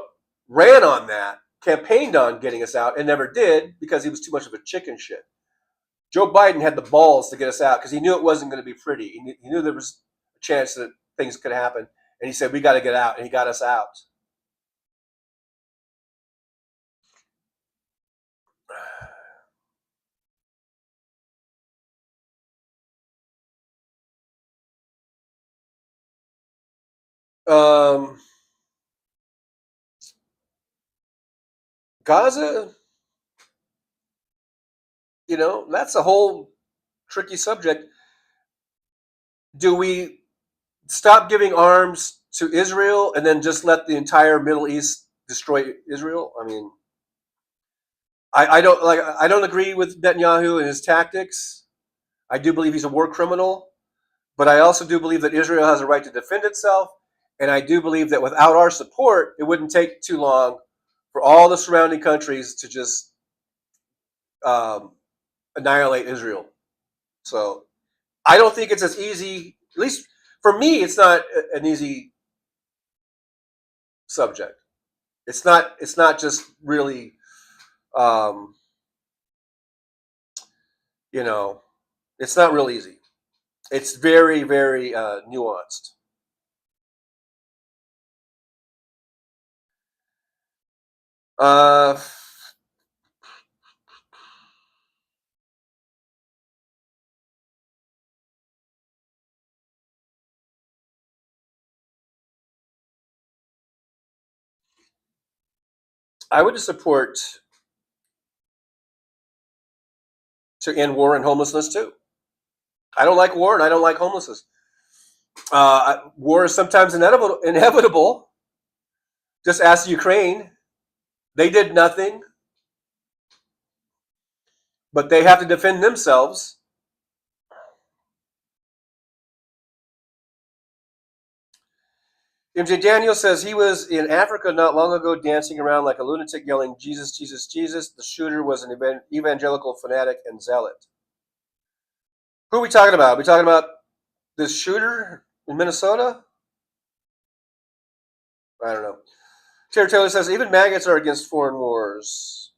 ran on that, campaigned on getting us out, and never did because he was too much of a chicken shit. Joe Biden had the balls to get us out because he knew it wasn't going to be pretty. He knew there was a chance that things could happen. And he said, we got to get out. And he got us out. Gaza, that's a whole tricky subject. Do we stop giving arms to Israel and then just let the entire Middle East destroy Israel? I mean, I don't agree with Netanyahu and his tactics. I do believe he's a war criminal, but I also do believe that Israel has a right to defend itself, and I do believe that without our support, it wouldn't take too long for all the surrounding countries to just annihilate Israel. So I don't think it's as easy. At least for me, it's not an easy subject. It's not just really, it's not real easy. It's very, very nuanced. I would support to end war and homelessness too. I don't like war and I don't like homelessness. War is sometimes inevitable. Just ask Ukraine. They did nothing, but they have to defend themselves. MJ Daniel says he was in Africa not long ago dancing around like a lunatic yelling, Jesus, Jesus, Jesus. The shooter was an evangelical fanatic and zealot. Who are we talking about? Are we talking about this shooter in Minnesota? I don't know. Terry Taylor says even maggots are against foreign wars.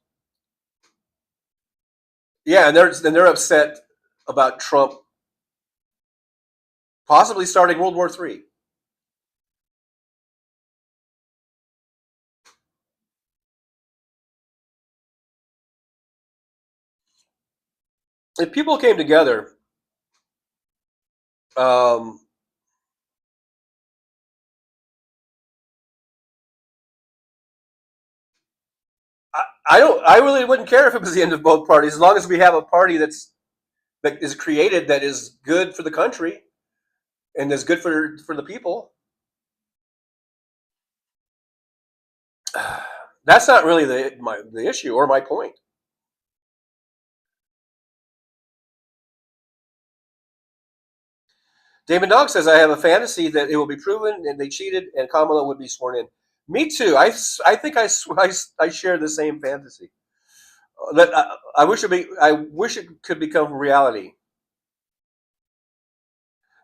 Yeah, and they're upset about Trump possibly starting World War III. If people came together, I really wouldn't care if it was the end of both parties, as long as we have a party that is created that is good for the country and is good for the people. That's not really the issue or my point. David Dog says, I have a fantasy that it will be proven and they cheated and Kamala would be sworn in. Me too. I think I share the same fantasy. I wish it could become reality.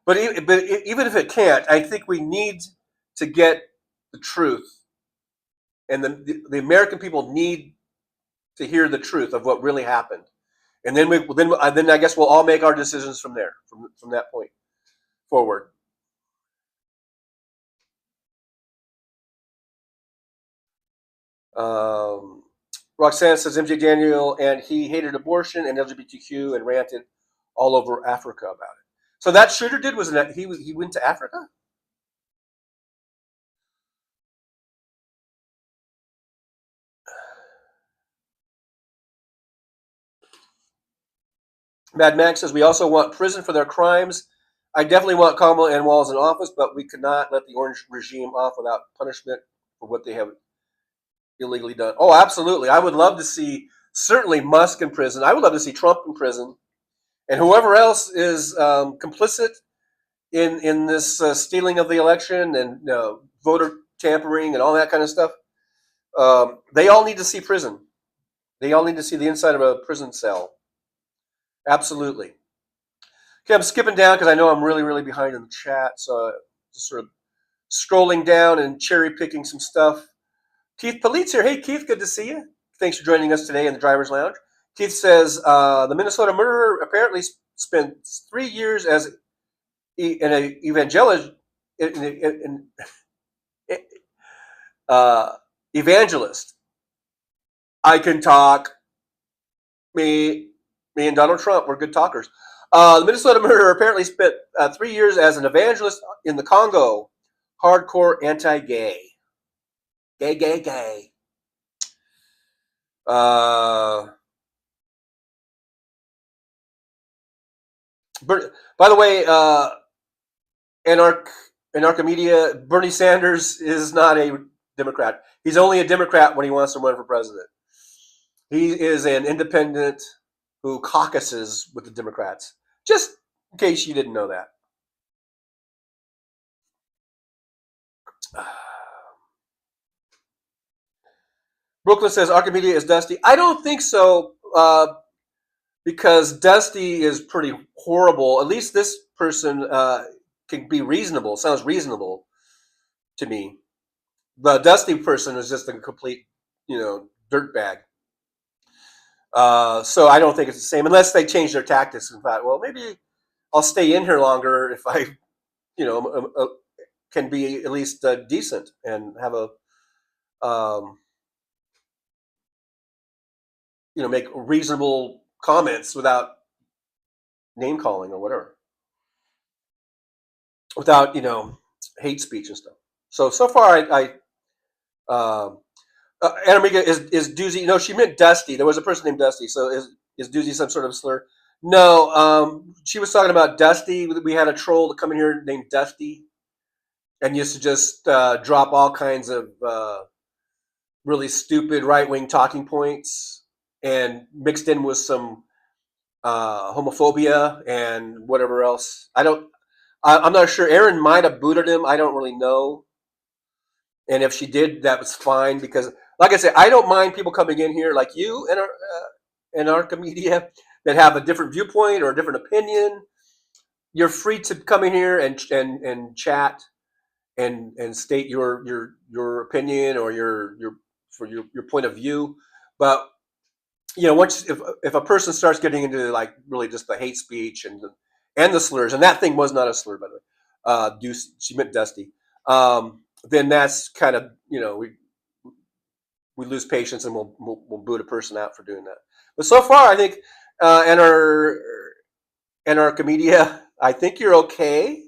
But even if it can't, I think we need to get the truth and the American people need to hear the truth of what really happened, and then then I guess we'll all make our decisions from there, from that point forward. Um, Roxanne says MJ Daniel and he hated abortion and LGBTQ and ranted all over Africa about it. So that shooter did was that he went to Africa. Mad Max says we also want prison for their crimes. I definitely want Kamala and Walz in office, but we could not let the orange regime off without punishment for what they have illegally done. Oh, absolutely. I would love to see certainly Musk in prison. I would love to see Trump in prison, and whoever else is complicit in this stealing of the election and voter tampering and all that kind of stuff. They all need to see prison. They all need to see the inside of a prison cell. Absolutely. Okay, I'm skipping down because I know I'm really, really behind in the chat. So just sort of scrolling down and cherry picking some stuff. Keith Politz here. Hey, Keith, good to see you. Thanks for joining us today in the Driver's Lounge. Keith says the Minnesota murderer apparently spent 3 years as an evangelist. Evangelist. I can talk. Me and Donald Trump, we're good talkers. The Minnesota murderer apparently spent 3 years as an evangelist in the Congo. Hardcore anti-gay. Gay. By the way, Anarcha-Media, Bernie Sanders is not a Democrat. He's only a Democrat when he wants to run for president. He is an independent who caucuses with the Democrats. Just in case you didn't know that. Brooklyn says Archimedia is Dusty. I don't think so, because Dusty is pretty horrible. At least this person can be reasonable. Sounds reasonable to me. The Dusty person is just a complete, dirtbag. So I don't think it's the same, unless they change their tactics and thought, well, maybe I'll stay in here longer if I, can be at least decent and have a, make reasonable comments without name calling or whatever, without hate speech and stuff. So far, Anamiga is Doozy. No, she meant Dusty. There was a person named Dusty. So is Doozy some sort of slur? No, she was talking about Dusty. We had a troll to come in here named Dusty, and used to just drop all kinds of really stupid right-wing talking points, and mixed in with some homophobia and whatever else. I'm not sure. Aaron might have booted him. I don't really know. And if she did, that was fine, because, like I said, I don't mind people coming in here like you and Archimedia that have a different viewpoint or a different opinion. You're free to come in here and chat and state your opinion or your point of view. But once if a person starts getting into like really just the hate speech and the slurs, and that thing was not a slur, by the way, she meant Dusty. Then that's kind of we lose patience, and we'll boot a person out for doing that. But so far, I think Anarchimedia, I think you're okay.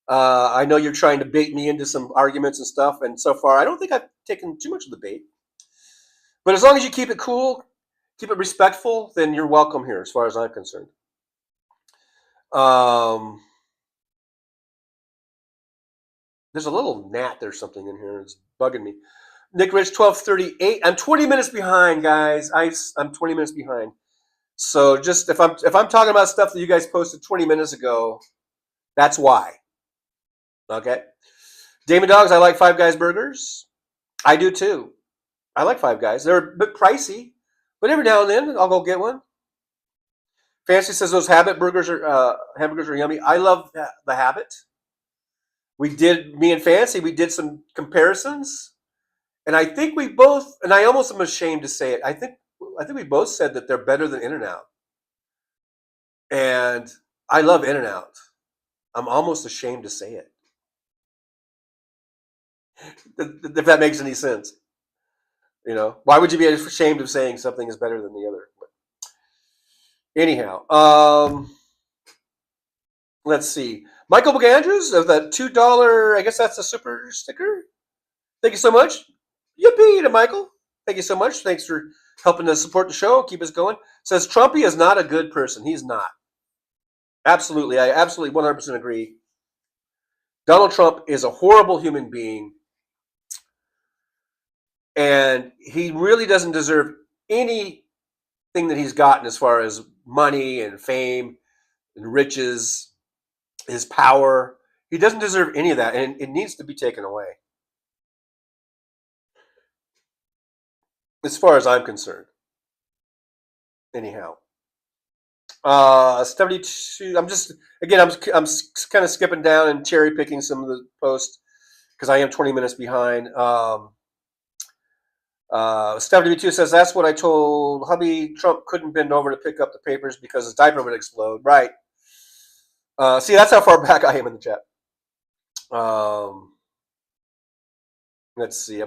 I know you're trying to bait me into some arguments and stuff, and so far, I don't think I've taken too much of the bait. But as long as you keep it cool, keep it respectful, then you're welcome here, as far as I'm concerned. There's a little gnat or something in here. It's bugging me. Nick Rich 1238. I'm 20 minutes behind, guys. I'm 20 minutes behind. So just if I'm talking about stuff that you guys posted 20 minutes ago, that's why. Okay. Damon Dogs, I like Five Guys burgers. I do too. I like Five Guys. They're a bit pricey, but every now and then I'll go get one. Fancy says those hamburgers are yummy. I love the Habit. Me and Fancy, we did some comparisons, And I think we both, and I almost am ashamed to say it. I think we both said that they're better than In-N-Out. And I love In-N-Out. I'm almost ashamed to say it. If that makes any sense. Why would you be ashamed of saying something is better than the other? But anyhow, let's see. Michael McAndrews of the $2, I guess that's a super sticker. Thank you so much. Yippee to Michael. Thank you so much. Thanks for helping us support the show. Keep us going. Says Trumpy is not a good person. He's not. Absolutely. I absolutely 100% agree. Donald Trump is a horrible human being. And he really doesn't deserve anything that he's gotten as far as money and fame and riches, his power. He doesn't deserve any of that. And it needs to be taken away. As far as I'm concerned. Anyhow. 72. I'm kind of skipping down and cherry picking some of the posts because I am 20 minutes behind. 72 says, that's what I told hubby. Trump couldn't bend over to pick up the papers because his diaper would explode. Right. See, that's how far back I am in the chat. Let's see.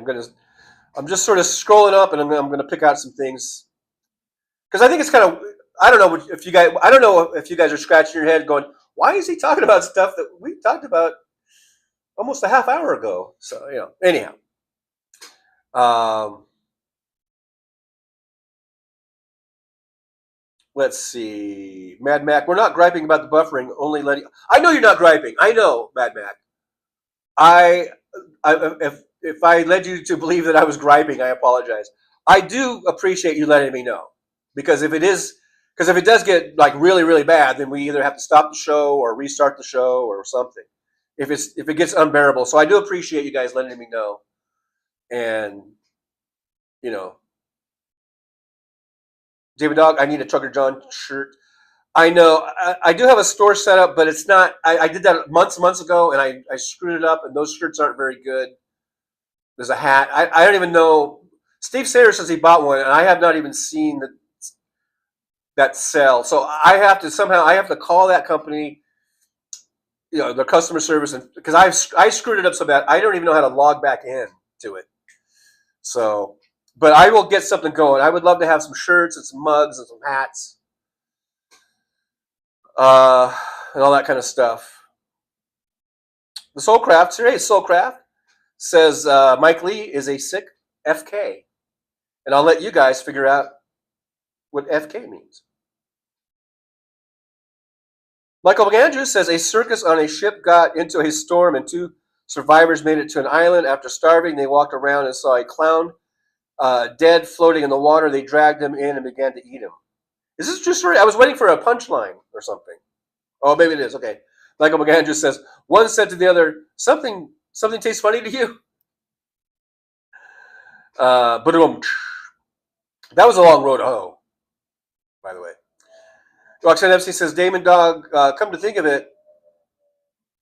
I'm just sort of scrolling up, and I'm going to pick out some things because I think it's kind of. I don't know if you guys are scratching your head, going, "Why is he talking about stuff that we talked about almost a half hour ago?" So anyhow. Let's see. Mad Mac, we're not griping about the buffering, only letting. I know you're not griping. I know, Mad Mac. If I led you to believe that I was griping, I apologize. I do appreciate you letting me know, because if it does get like really, really bad, then we either have to stop the show or restart the show or something. If it gets unbearable, so I do appreciate you guys letting me know, and David Dog, I need a Ttucker John shirt. I know I do have a store set up, but it's not. I did that months ago, and I screwed it up, and those shirts aren't very good. There's a hat. I don't even know. Steve Sayers says he bought one, and I have not even seen that sell. So I have to call that company, their customer service, and because I screwed it up so bad, I don't even know how to log back in to it. So, but I will get something going. I would love to have some shirts and some mugs and some hats, and all that kind of stuff. The Soulcraft, hey, Soulcraft says Mike Lee is a sick FK. And I'll let you guys figure out what FK means. Michael McAndrews says a circus on a ship got into a storm and 2 survivors made it to an island. After starving, they walked around and saw a clown dead floating in the water. They dragged him in and began to eat him. Is this a true story? I was waiting for a punchline or something. Oh, maybe it is. Okay. Michael McAndrews says, one said to the other, something tastes funny to you? But that was a long road home, by the way. Roxanne MC says, Damon Dog, come to think of it,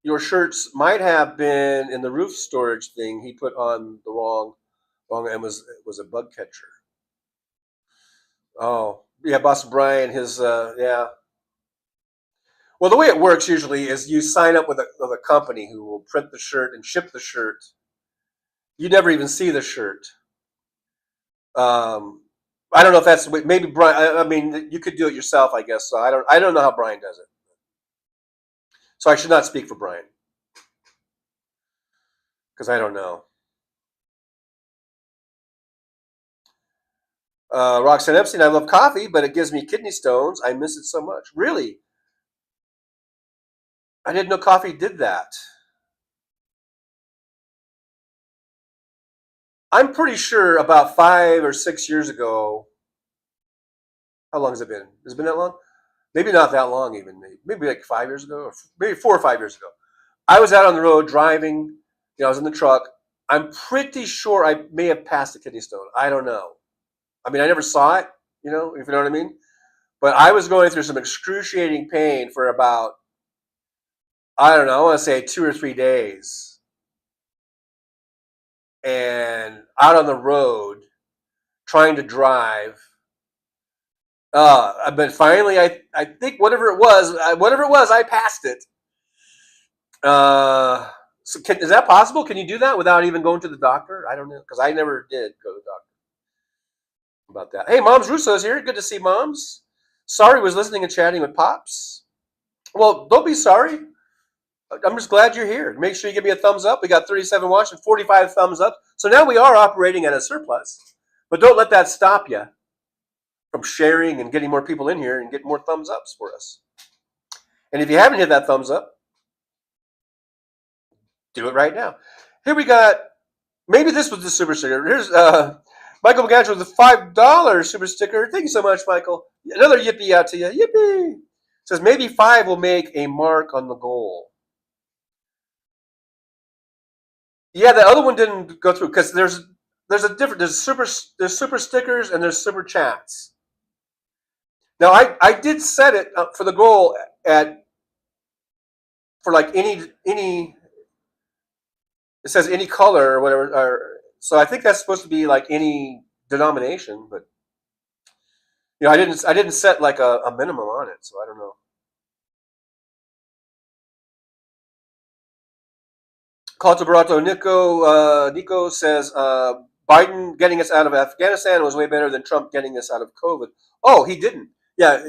your shirts might have been in the roof storage thing he put on the wrong and was a bug catcher. Oh, yeah, Boston Brian, his, yeah. Well, the way it works usually is you sign up with a company who will print the shirt and ship the shirt. You never even see the shirt. I don't know if that's maybe Brian. I mean, you could do it yourself, I guess. So I don't know how Brian does it. So I should not speak for Brian because I don't know. Roxanne Epstein, I love coffee, but it gives me kidney stones. I miss it so much. Really? I didn't know coffee did that. I'm pretty sure about 5 or 6 years ago. How long has it been? Has it been that long? Maybe not that long even. Maybe like 5 years ago, or maybe 4 or 5 years ago. I was out on the road driving. I was in the truck. I'm pretty sure I may have passed a kidney stone. I don't know. I mean, I never saw it, if you know what I mean. But I was going through some excruciating pain for about, I don't know, I want to say 2 or 3 days. and out on the road trying to drive. But finally, I think whatever it was, I passed it. So is that possible? Can you do that without even going to the doctor? I don't know, because I never did go to the doctor about that. Hey, Moms Russo's here. Good to see Moms. Sorry was listening and chatting with Pops. Well, don't be sorry. I'm just glad you're here. Make sure you give me a thumbs up. We got 37 watching, 45 thumbs up. So now we are operating at a surplus. But don't let that stop you from sharing and getting more people in here and getting more thumbs ups for us. And if you haven't hit that thumbs up, do it right now. Here we got, maybe this was the super sticker. Here's Michael McGanch with a $5 super sticker. Thank you so much, Michael. Another yippee out to you. Yippee. It says maybe 5 will make a mark on the goal. Yeah, the other one didn't go through because there's a different, there's super stickers and there's super chats. Now I did set it up for the goal for like any it says any color or whatever, so I think that's supposed to be like any denomination, but I didn't set like a minimum on it, so I don't know. Calto Barato Nico says Biden getting us out of Afghanistan was way better than Trump getting us out of COVID. Oh, he didn't. Yeah.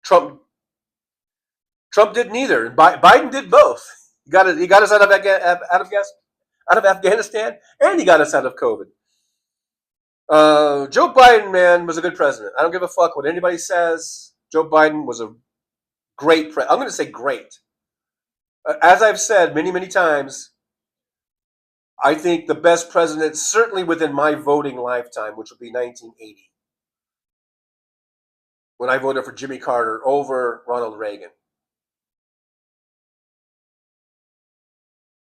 Trump didn't either. Biden did both. He got us out of Afghanistan, and he got us out of COVID. Joe Biden, man, was a good president. I don't give a fuck what anybody says. Joe Biden was a great president. I'm going to say great. As I've said many, many times, I think the best president, certainly within my voting lifetime, which would be 1980, when I voted for Jimmy Carter over Ronald Reagan.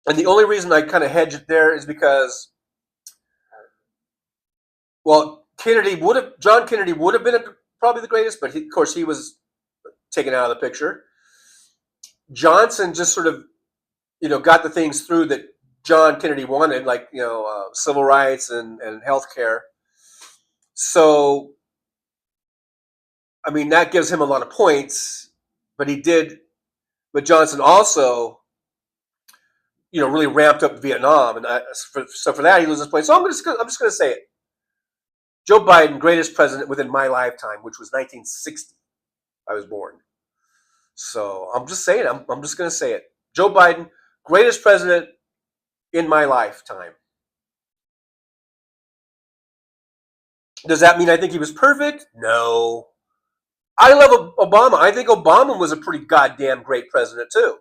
And the only reason I kind of hedge it there is because, well, John Kennedy would have been probably the greatest, but of course he was taken out of the picture. Johnson just sort of, got the things through that John Kennedy wanted, like, civil rights and health care. So, I mean, that gives him a lot of points, but Johnson also, really ramped up Vietnam, and so for that he loses points. So I'm just going to say it. Joe Biden, greatest president within my lifetime, which was 1960. I was born. So I'm just saying, I'm just going to say it. Joe Biden, greatest president in my lifetime. Does that mean I think he was perfect? No. I love Obama. I think Obama was a pretty goddamn great president too.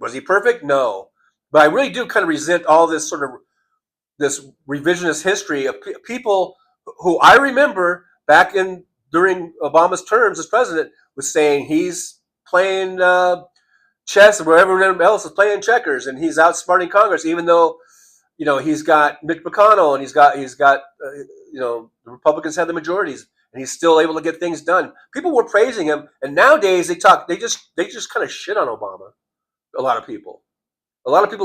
Was he perfect? No. But I really do kind of resent all this sort of this revisionist history of people who I remember back during Obama's terms as president was saying he's playing chess where everyone else is playing checkers, and he's outsmarting Congress, even though he's got Mitch McConnell and he's got the Republicans have the majorities, and he's still able to get things done. People were praising him, and nowadays they just kind of shit on Obama. A lot of people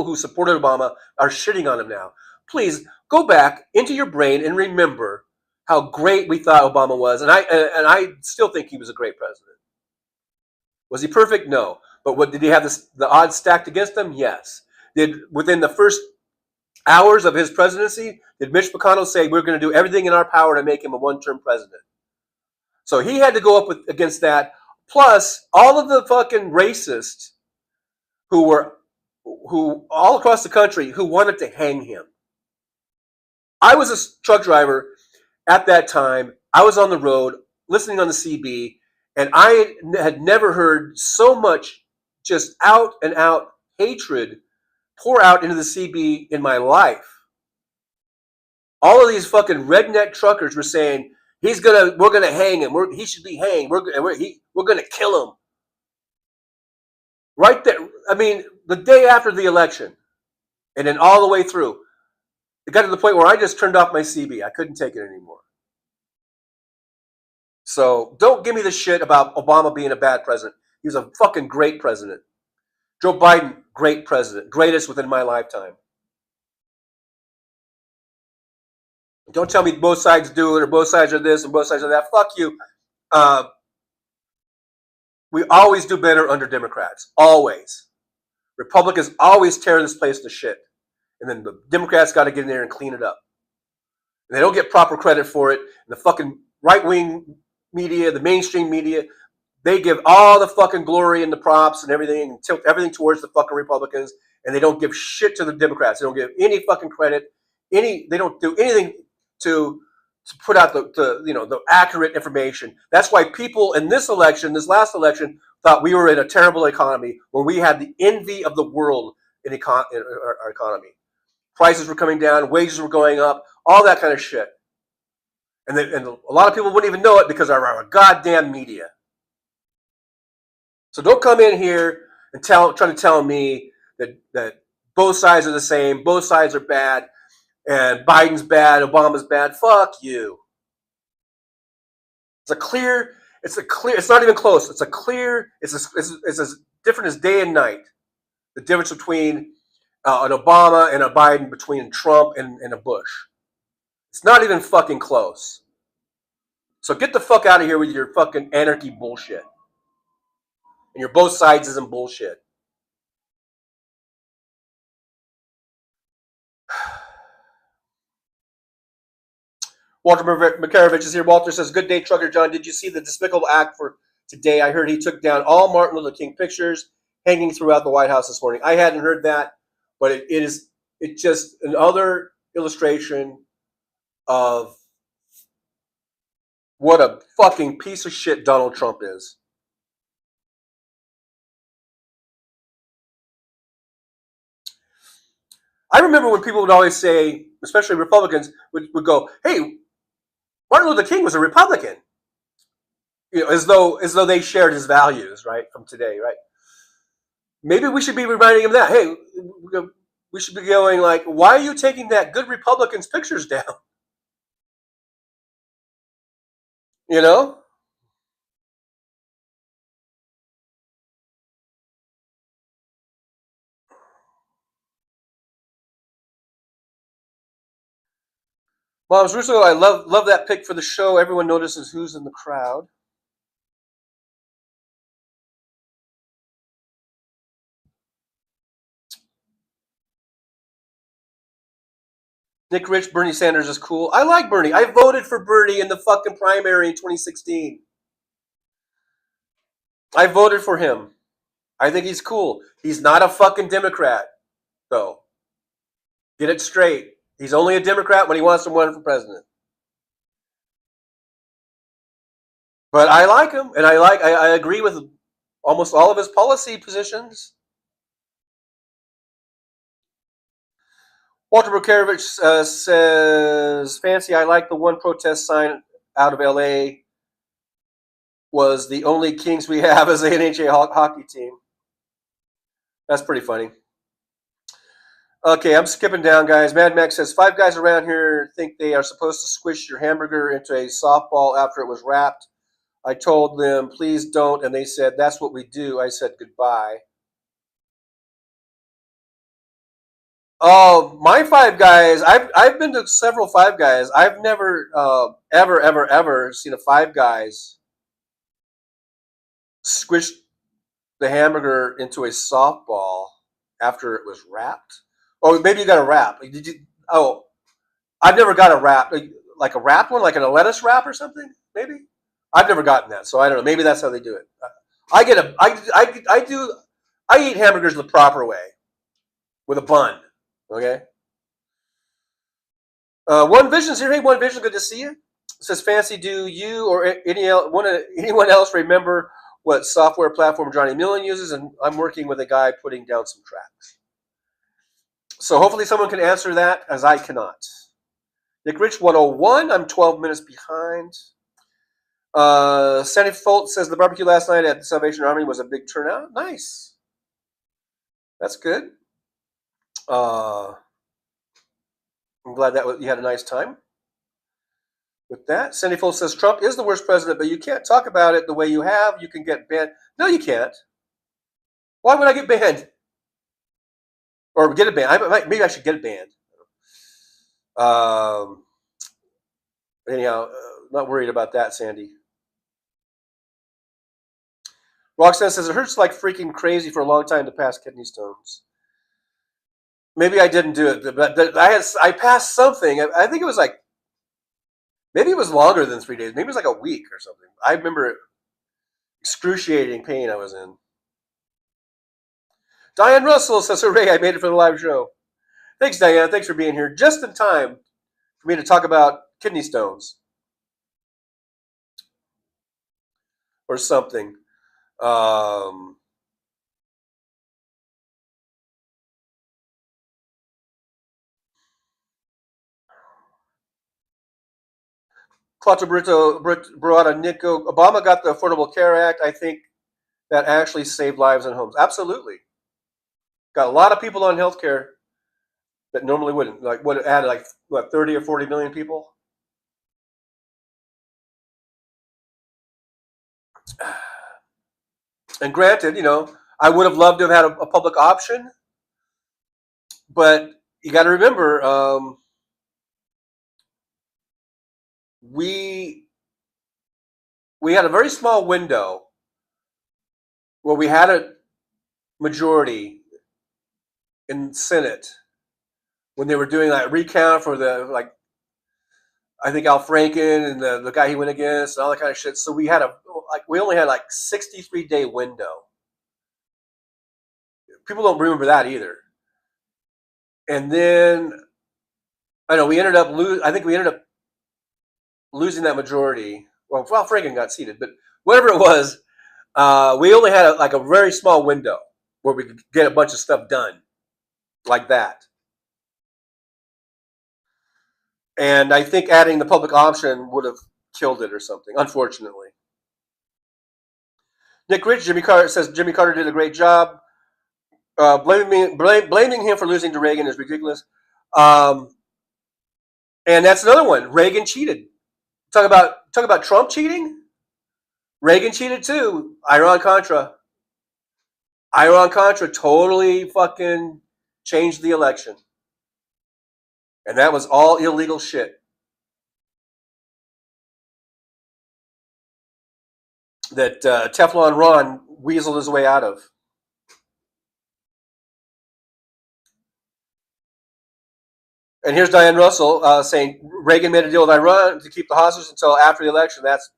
who supported Obama are shitting on him now. Please go back into your brain and remember how great we thought Obama was, and I still think he was a great president. Was he perfect? No. But did he have the odds stacked against him? Yes. Within the first hours of his presidency, did Mitch McConnell say we're going to do everything in our power to make him a one-term president? So he had to go up against that. Plus, all of the fucking racists who all across the country who wanted to hang him. I was a truck driver at that time. I was on the road listening on the CB, and I had never heard so much just out and out hatred pour out into the CB in my life. All of these fucking redneck truckers were saying we're gonna hang him. He should be hanged. We're gonna kill him. Right there. I mean, the day after the election, and then all the way through, it got to the point where I just turned off my CB. I couldn't take it anymore. So don't give me the shit about Obama being a bad president. He was a fucking great president. Joe Biden, Great president. Greatest within my lifetime. Don't tell me both sides do it or both sides are this and both sides are that. Fuck you. We always do better under Democrats. Always. Republicans always tear this place to shit. And then the Democrats got to get in there and clean it up. And they don't get proper credit for it. And the fucking right-wing media, the mainstream media, they give all the fucking glory and the props and everything and tilt everything towards the fucking Republicans. And they don't give shit to the Democrats. They don't give any fucking credit. They don't do anything to put out the accurate information. That's why people in this last election, thought we were in a terrible economy when we had the envy of the world in our economy. Prices were coming down, wages were going up, all that kind of shit. And a lot of people wouldn't even know it because of our goddamn media. So don't come in here and try to tell me that both sides are the same, both sides are bad, and Biden's bad, Obama's bad. Fuck you. It's not even close. It's as different as day and night. The difference between an Obama and a Biden, between Trump and a Bush. It's not even fucking close. So get the fuck out of here with your fucking anarchy bullshit. And your both sides isn't bullshit. Walter Makarovich is here. Walter says, good day, Ttucker John. Did you see the despicable act for today? I heard he took down all Martin Luther King pictures hanging throughout the White House this morning. I hadn't heard that, but it's just another illustration of what a fucking piece of shit Donald Trump is. I remember when people would always say, especially Republicans, would go, hey, Martin Luther King was a Republican. As though they shared his values, right, from today, right? Maybe we should be reminding him that, hey, we should be going like, why are you taking that good Republican's pictures down? You know? Moms Russo, I love that pick for the show. Everyone notices who's in the crowd. Nick Rich, Bernie Sanders is cool. I like Bernie. I voted for Bernie in the fucking primary in 2016. I voted for him. I think he's cool. He's not a fucking Democrat, though. Get it straight. He's only a Democrat when he wants to run for president. But I like him, and I agree with almost all of his policy positions. Walter Bukarovich says, fancy, I like the one protest sign out of LA was the only Kings we have as an NHA hockey team. That's pretty funny. Okay, I'm skipping down, guys. Mad Max says, 5 guys around here think they are supposed to squish your hamburger into a softball after it was wrapped. I told them, please don't, and they said, that's what we do. I said, goodbye. Oh, my 5 guys, I've been to several 5 guys. I've never, ever seen a 5 guys squish the hamburger into a softball after it was wrapped. Or maybe you got a wrap. Did you? Oh, I've never got a wrap, like a wrapped one, like in a lettuce wrap or something. Maybe I've never gotten that, so I don't know. Maybe that's how they do it. I eat hamburgers the proper way with a bun. Okay. One Vision's here. Hey, One Vision, good to see you. It says, fancy. Do you or anyone else remember what software platform Johnny Millen uses? And I'm working with a guy putting down some tracks. So hopefully someone can answer that, as I cannot. Nick Rich 101. I'm 12 minutes behind. Sandy Folt says the barbecue last night at the Salvation Army was a big turnout. Nice. That's good. I'm glad that you had a nice time with that. Sandy Folt says Trump is the worst president, but you can't talk about it the way you have. You can get banned. No, you can't. Why would I get banned? or get it banned. Maybe I should get it banned. Um, anyhow, not worried about that, Sandy. Roxanne says it hurts like freaking crazy for a long time to pass kidney stones. Maybe I didn't do it, but I passed something. I think it was like maybe it was longer than 3 days. Maybe it was like a week or something. I remember excruciating pain I was in. Diane Russell says, "Hooray! I made it for the live show." Thanks, Diane. Thanks for being here just in time for me to talk about kidney stones or something. Claudio Barata Nico, Obama got the Affordable Care Act. I think that actually saved lives and homes. Absolutely. Got a lot of people on health care that normally wouldn't. Like, what it added, like, what, 30 or 40 million people? And granted, I would have loved to have had a public option, but you got to remember, we had a very small window where we had a majority in Senate when they were doing that recount for I think Al Franken and the guy he went against and all that kind of shit. So we only had like 63-day window. People don't remember that either. And then I know we ended up I think we ended up losing that majority. Well, Franken got seated, but whatever it was, we only had a very small window where we could get a bunch of stuff done like that. And I think adding the public option would have killed it or something, unfortunately. Nick Rich, Jimmy Carter says Jimmy Carter did a great job. Blaming him for losing to Reagan is ridiculous. And that's another one. Reagan cheated. Talk about Trump cheating. Reagan cheated too. Iran-Contra totally fucking changed the election. And that was all illegal shit that Teflon Ron weaseled his way out of. And here's Diane Russell saying Reagan made a deal with Iran to keep the hostages until after the election. That's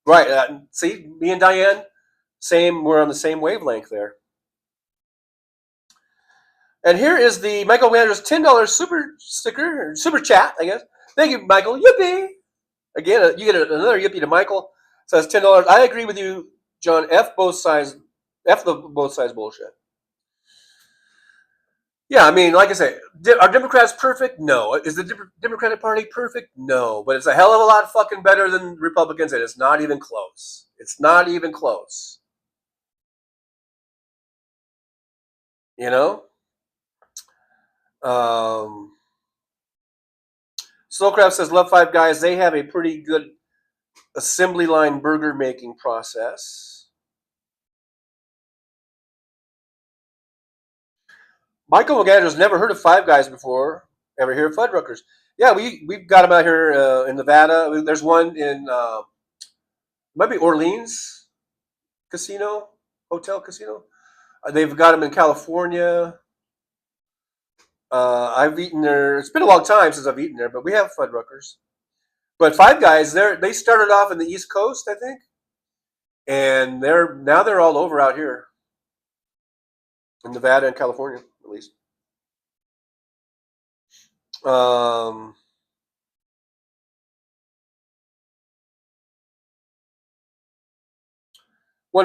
right. See, me and Diane, we're on the same wavelength there. And here is the Michael Landers $10 super chat, I guess. Thank you, Michael. Yippee! Again, you get another yippee to Michael. Says $10. I agree with you, John. F both sides. F the both sides bullshit. Yeah, I mean, like I say, are Democrats perfect? No. Is the Democratic Party perfect? No. But it's a hell of a lot fucking better than Republicans, and it's not even close. It's not even close. You know? Slowcraft says, love Five Guys. They have a pretty good assembly line burger making process. Michael McAndrews never heard of Five Guys before. Ever hear of Fuddruckers? Yeah, we've got them out here in Nevada. There's one in might be Orleans Hotel Casino. They've got them in California. I've eaten there. It's been a long time since I've eaten there, but we have Fuddruckers. But Five Guys, they started off in the East Coast, I think, and they're all over out here in Nevada and California, at least. One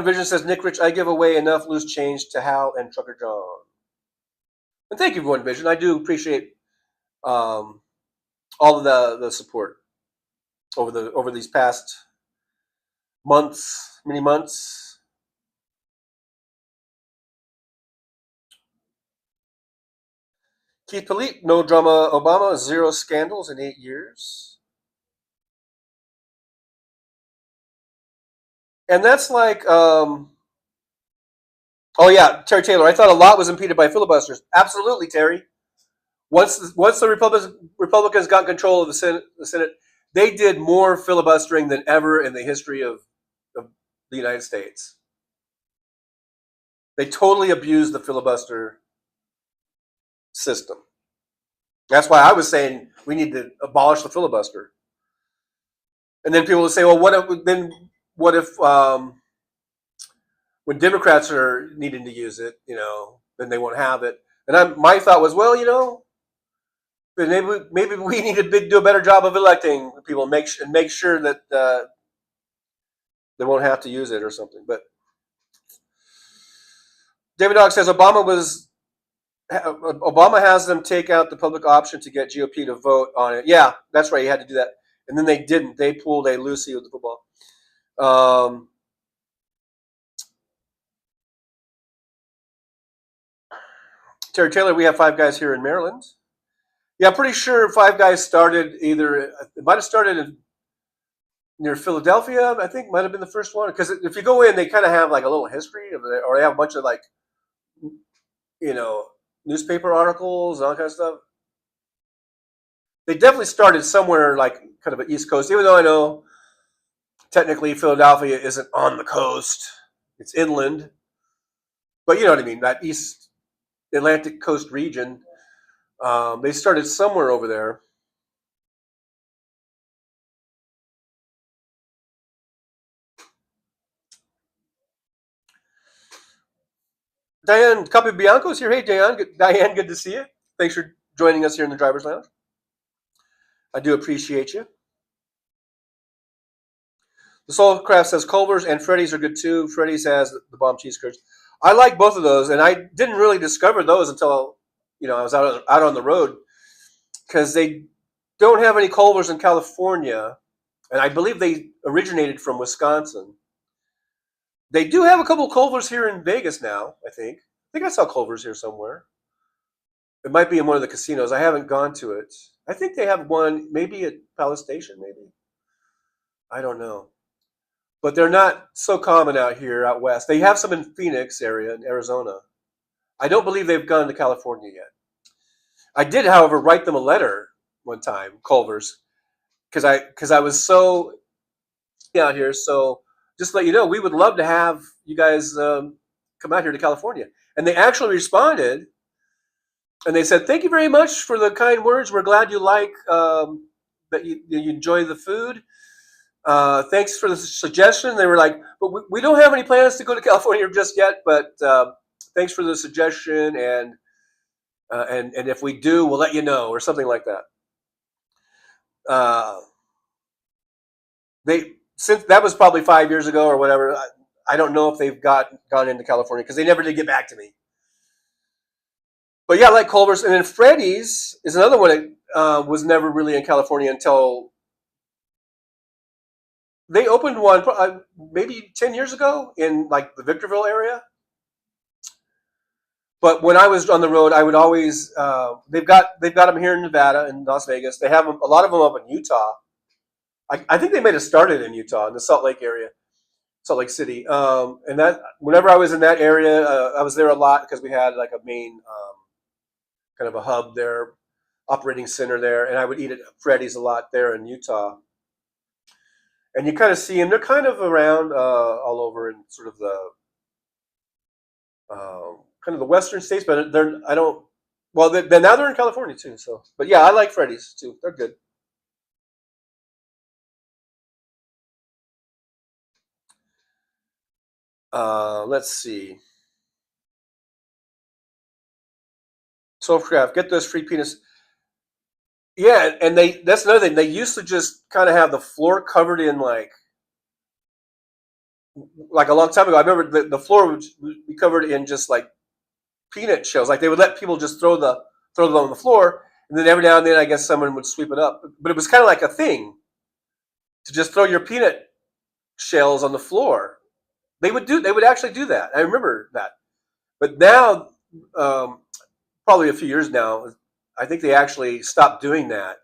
Vision says, Nick Rich, I give away enough loose change to Hal and Ttucker John. And thank you, One Vision. I do appreciate all of the support over these past many months. Keith Polite, no drama Obama, 0 scandals in 8 years. And that's like Oh yeah, Terry Taylor. I thought a lot was impeded by filibusters. Absolutely, Terry. Once the Republicans got control of the Senate, they did more filibustering than ever in the history of the United States. They totally abused the filibuster system. That's why I was saying we need to abolish the filibuster. And then people would say, well, what if when Democrats are needing to use it, then they won't have it. And my thought was, well, then maybe we need to do a better job of electing people and make sure that they won't have to use it or something. But David Dog says Obama has them take out the public option to get GOP to vote on it. Yeah, that's right. He had to do that, and then they didn't. They pulled a Lucy with the football. Terry Taylor, we have Five Guys here in Maryland. Yeah, I'm pretty sure Five Guys started it might have started near Philadelphia. I think might have been the first one, because if you go in, they kind of have like a little history of it, or they have a bunch of like, newspaper articles and all that kind of stuff. They definitely started somewhere like kind of an East Coast, even though I know technically Philadelphia isn't on the coast; it's inland. But you know what I mean, that East Atlantic coast region. They started somewhere over there. Diane Capobianco's here. Hey, Diane, good to see you. Thanks for joining us here in the Driver's Lounge. I do appreciate you. The Soulcraft says Culver's and Freddy's are good too. Freddy's has the bomb cheese curds. I like both of those, and I didn't really discover those until I was out on the road, because they don't have any Culver's in California, and I believe they originated from Wisconsin. They do have a couple of Culver's here in Vegas now, I think. I saw Culver's here somewhere. It might be in one of the casinos. I haven't gone to it. I think they have one maybe at Palace Station, maybe. I don't know. But they're not so common out here out west. They have some in Phoenix area in Arizona. I don't believe they've gone to California yet. I did, however, write them a letter one time, Culver's, because I was so out here. So just to let you know, we would love to have you guys come out here to California. And they actually responded, and they said, "Thank you very much for the kind words. We're glad you like that you enjoy the food. Thanks for the suggestion." They were like, "But we don't have any plans to go to California just yet. But thanks for the suggestion, and if we do, we'll let you know," or something like that. Since that was probably 5 years ago or whatever. I don't know if they've gone into California, because they never did get back to me. But yeah, I like Culver's. And then Freddy's is another one that was never really in California until they opened one maybe 10 years ago in like the Victorville area. But when I was on the road, I would always they've got them here in Nevada and Las Vegas. They have them, a lot of them up in Utah. I think they might have started in Utah, in the Salt Lake area, Salt Lake City. And that whenever I was in that area, I was there a lot because we had like a main kind of a hub there, operating center there, and I would eat at Freddy's a lot there in Utah. And you kind of see them; they're kind of around all over in sort of the kind of the western states, but I don't. Well, now they're in California too. So, but yeah, I like Freddy's too; they're good. Let's see. Soulcraft, get those free peanuts. Yeah, and that's another thing. They used to just kind of have the floor covered in like a long time ago. I remember the floor would be covered in just like peanut shells. Like they would let people just throw them on the floor, and then every now and then I guess someone would sweep it up. But it was kind of like a thing to just throw your peanut shells on the floor. They would actually do that. I remember that. But now, probably a few years now, I think they actually stopped doing that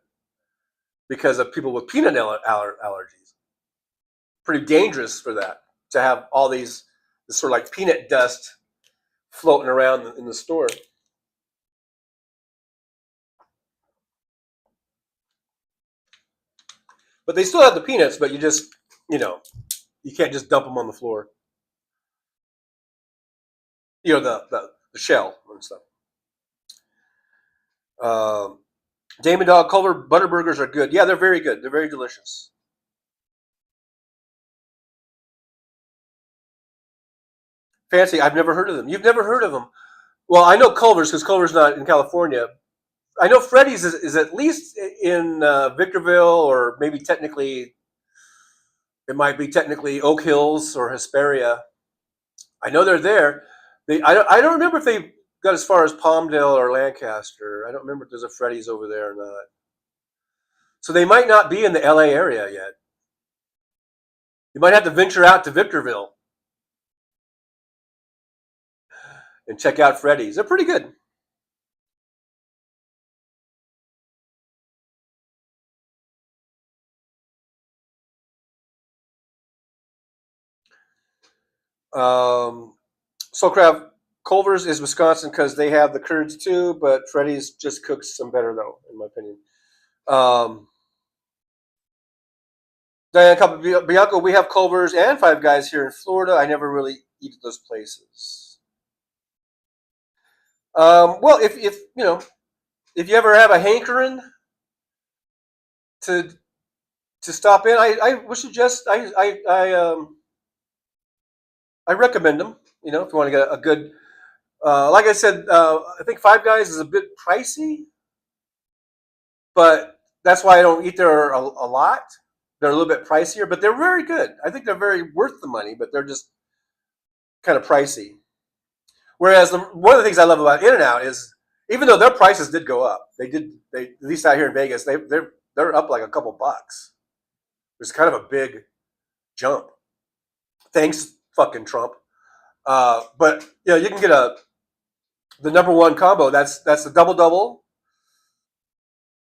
because of people with peanut allergies. Pretty dangerous for that, to have all this sort of like peanut dust floating around in the store. But they still have the peanuts, but you know, you can't just dump them on the floor. You know, the shell and stuff. Um, Damon Dog Culver butter burgers are good. Yeah, they're very good. They're very delicious. Fancy. I've never heard of them. You've never heard of them. Well, I know Culver's because Culver's not in California. I know Freddy's is at least in Victorville, or maybe technically it might be technically Oak Hills or Hesperia. I know they're there. I don't remember if they got as far as Palmdale or Lancaster. I don't remember if there's a Freddy's over there or not. So they might not be in the LA area yet. You might have to venture out to Victorville and check out Freddy's. They're pretty good. Soulcraft Culver's is Wisconsin because they have the curds too, but Freddy's just cooks some better though, in my opinion. Diane Bianco, we have Culver's and Five Guys here in Florida. I never really eat at those places. Well, if you know, if you ever have a hankering to stop in, I would suggest I recommend them. You know, if you want to get a good, like I said, I think Five Guys is a bit pricey, but that's why I don't eat there a lot. They're a little bit pricier, but they're very good. I think they're very worth the money, but they're just kind of pricey. Whereas one of the things I love about In-N-Out is, even though their prices did go up, they at least out here in Vegas, they're up like a couple bucks. It's kind of a big jump. Thanks, fucking Trump. But you know, you can get the number one combo. That's the double double.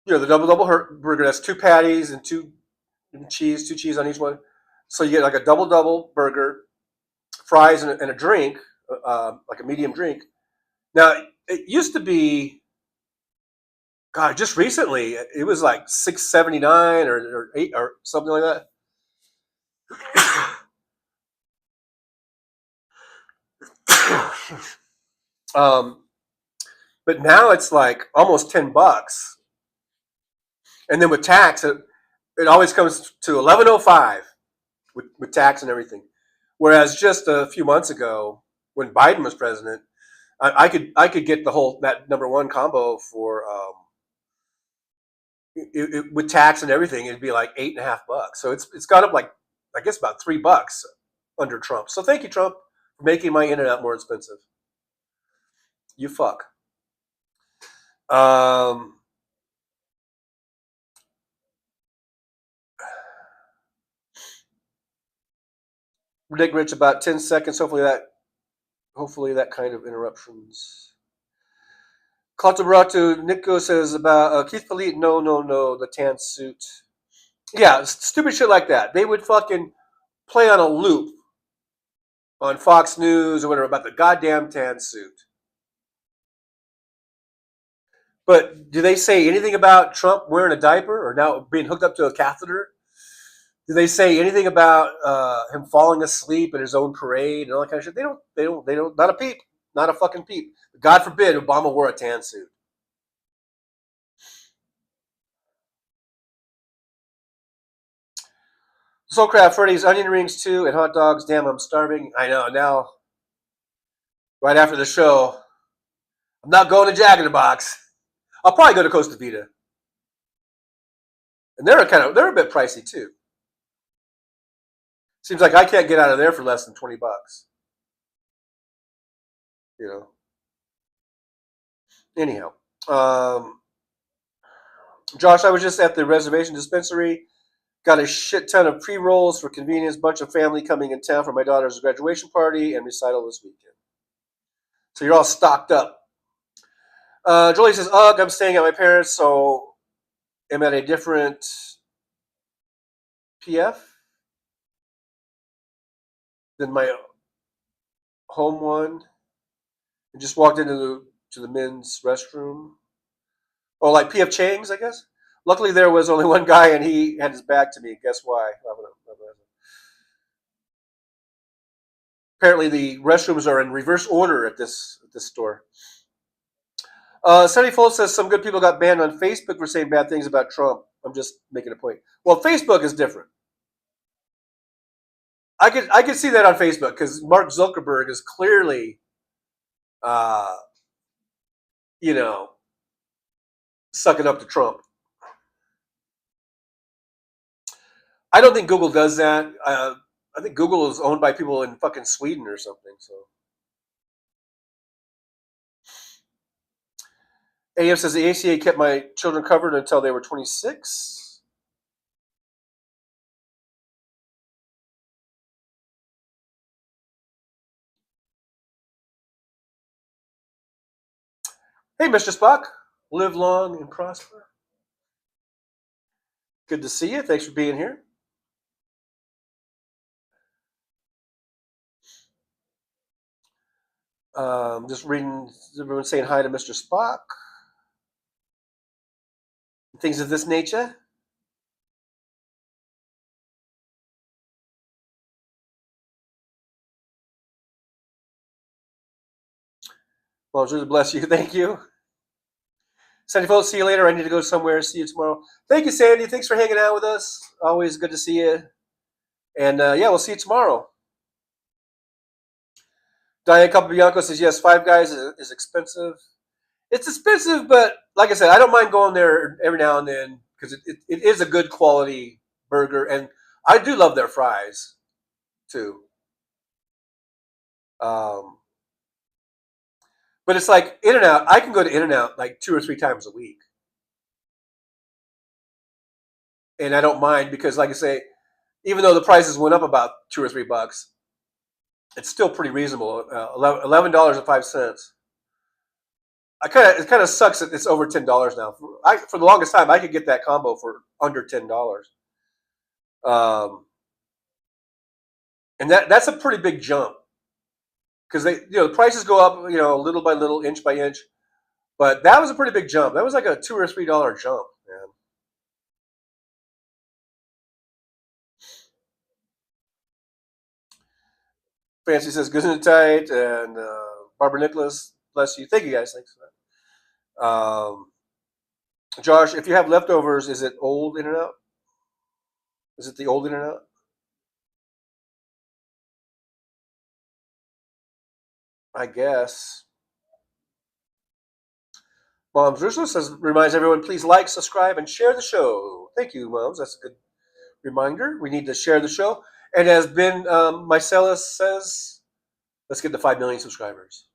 You know, the double double burger. That's two patties and two cheese on each one. So you get like a double double burger, fries, and a drink, like a medium drink. Now it used to be, God, just recently it was like $6.79 or eight or something like that. But now it's like almost $10, and then with tax, it always comes to 11.05 with tax and everything. Whereas just a few months ago, when Biden was president, I could get the whole that number one combo for with tax and everything. It'd be like $8.50. So it's gone up like, I guess, about $3 under Trump. So thank you, Trump, for making my In-N-Out more expensive. You fuck. Ridic Rich, about 10 seconds. Hopefully that kind of interruptions. Claudio Nico says about Keith Polite. No, the tan suit. Yeah, stupid shit like that. They would fucking play on a loop on Fox News or whatever about the goddamn tan suit. But do they say anything about Trump wearing a diaper or now being hooked up to a catheter? Do they say anything about him falling asleep at his own parade and all that kind of shit? They don't. Not a peep. Not a fucking peep. God forbid Obama wore a tan suit. Soulcraft Freddy's onion rings too and hot dogs. Damn, I'm starving. I know now. Right after the show, I'm not going to Jack in the Box. I'll probably go to Costa Vida, and they're a bit pricey too. Seems like I can't get out of there for less than $20. You know. Anyhow, Josh, I was just at the reservation dispensary. Got a shit ton of pre-rolls for convenience. Bunch of family coming in town for my daughter's graduation party and recital this weekend. So you're all stocked up. Julie says, "Ugh, I'm staying at my parents, so I'm at a different PF than my home one. I just walked into the men's restroom. Oh, like P.F. Chang's, I guess. Luckily, there was only one guy, and he had his back to me. Guess why? Apparently, the restrooms are in reverse order at this store. Sunny Fold says some good people got banned on Facebook for saying bad things about Trump. I'm just making a point. Well, Facebook is different. I could see that on Facebook because Mark Zuckerberg is clearly, uh, you know, sucking up to Trump. I don't think Google does that. I think Google is owned by people in fucking Sweden or something. So, AM says the ACA kept my children covered until they were 26. Hey, Mr. Spock, live long and prosper. Good to see you. Thanks for being here. Just reading, everyone saying hi to Mr. Spock. Things of this nature. Well, Jesus bless you. Thank you. Sandy folks, see you later. I need to go somewhere. See you tomorrow. Thank you, Sandy. Thanks for hanging out with us. Always good to see you. And yeah, we'll see you tomorrow. Diane Capobianco says, yes, Five Guys is expensive. It's expensive, but like I said, I don't mind going there every now and then because it is a good quality burger. And I do love their fries, too. But it's like In-N-Out. I can go to In-N-Out like 2 or 3 times a week. And I don't mind because, like I say, even though the prices went up about $2 or $3, it's still pretty reasonable. $11.05. It kind of sucks that it's over $10 now. For the longest time, I could get that combo for under $10. And that's a pretty big jump because the prices go up little by little, inch by inch. But that was a pretty big jump. That was like a $2 or $3 jump, man. Fancy says good and tight, and Barbara Nicholas, bless you. Thank you guys. Thanks for that. Josh, if you have leftovers, is it old In-N-Out? Is it the old In-N-Out? I guess. Moms Russo says reminds everyone please like, subscribe, and share the show. Thank you, Moms. That's a good reminder. We need to share the show. And as Ben Mycelis says, let's get to 5 million subscribers.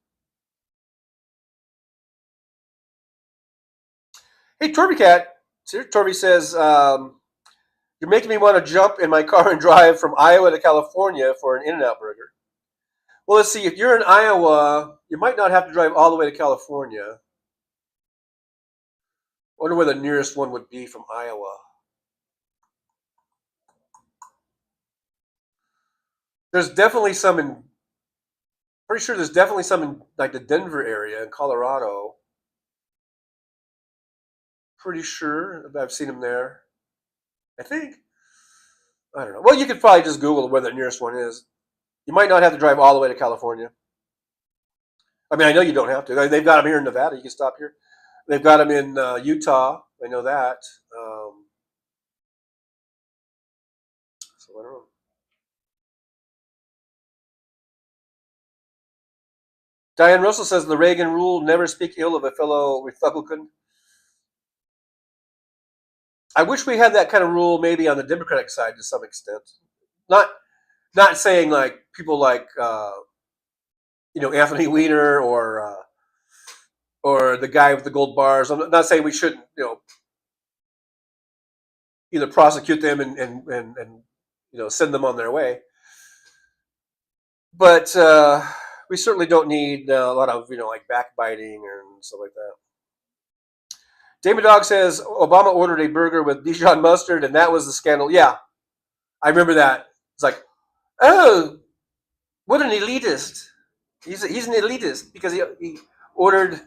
Hey, Torby Cat. Torby says, you're making me want to jump in my car and drive from Iowa to California for an In-N-Out burger. Well, let's see. If you're in Iowa, you might not have to drive all the way to California. I wonder where the nearest one would be from Iowa. There's definitely some in. Pretty sure there's definitely some in like the Denver area in Colorado. Pretty sure I've seen them there. I think. I don't know. Well, you could probably just Google where the nearest one is. You might not have to drive all the way to California. I mean, I know you don't have to. They've got them here in Nevada. You can stop here. They've got them in Utah. I know that. So I don't know. Diane Russell says the Reagan rule: never speak ill of a fellow Republican. I wish we had that kind of rule maybe on the Democratic side to some extent. Not saying like people like Anthony Weiner or the guy with the gold bars. I'm not saying we shouldn't either prosecute them and send them on their way. But we certainly don't need a lot of like backbiting and stuff like that. Damon Dog says Obama ordered a burger with Dijon mustard, and that was the scandal. Yeah, I remember that. It's like, oh, what an elitist. He's an elitist because he ordered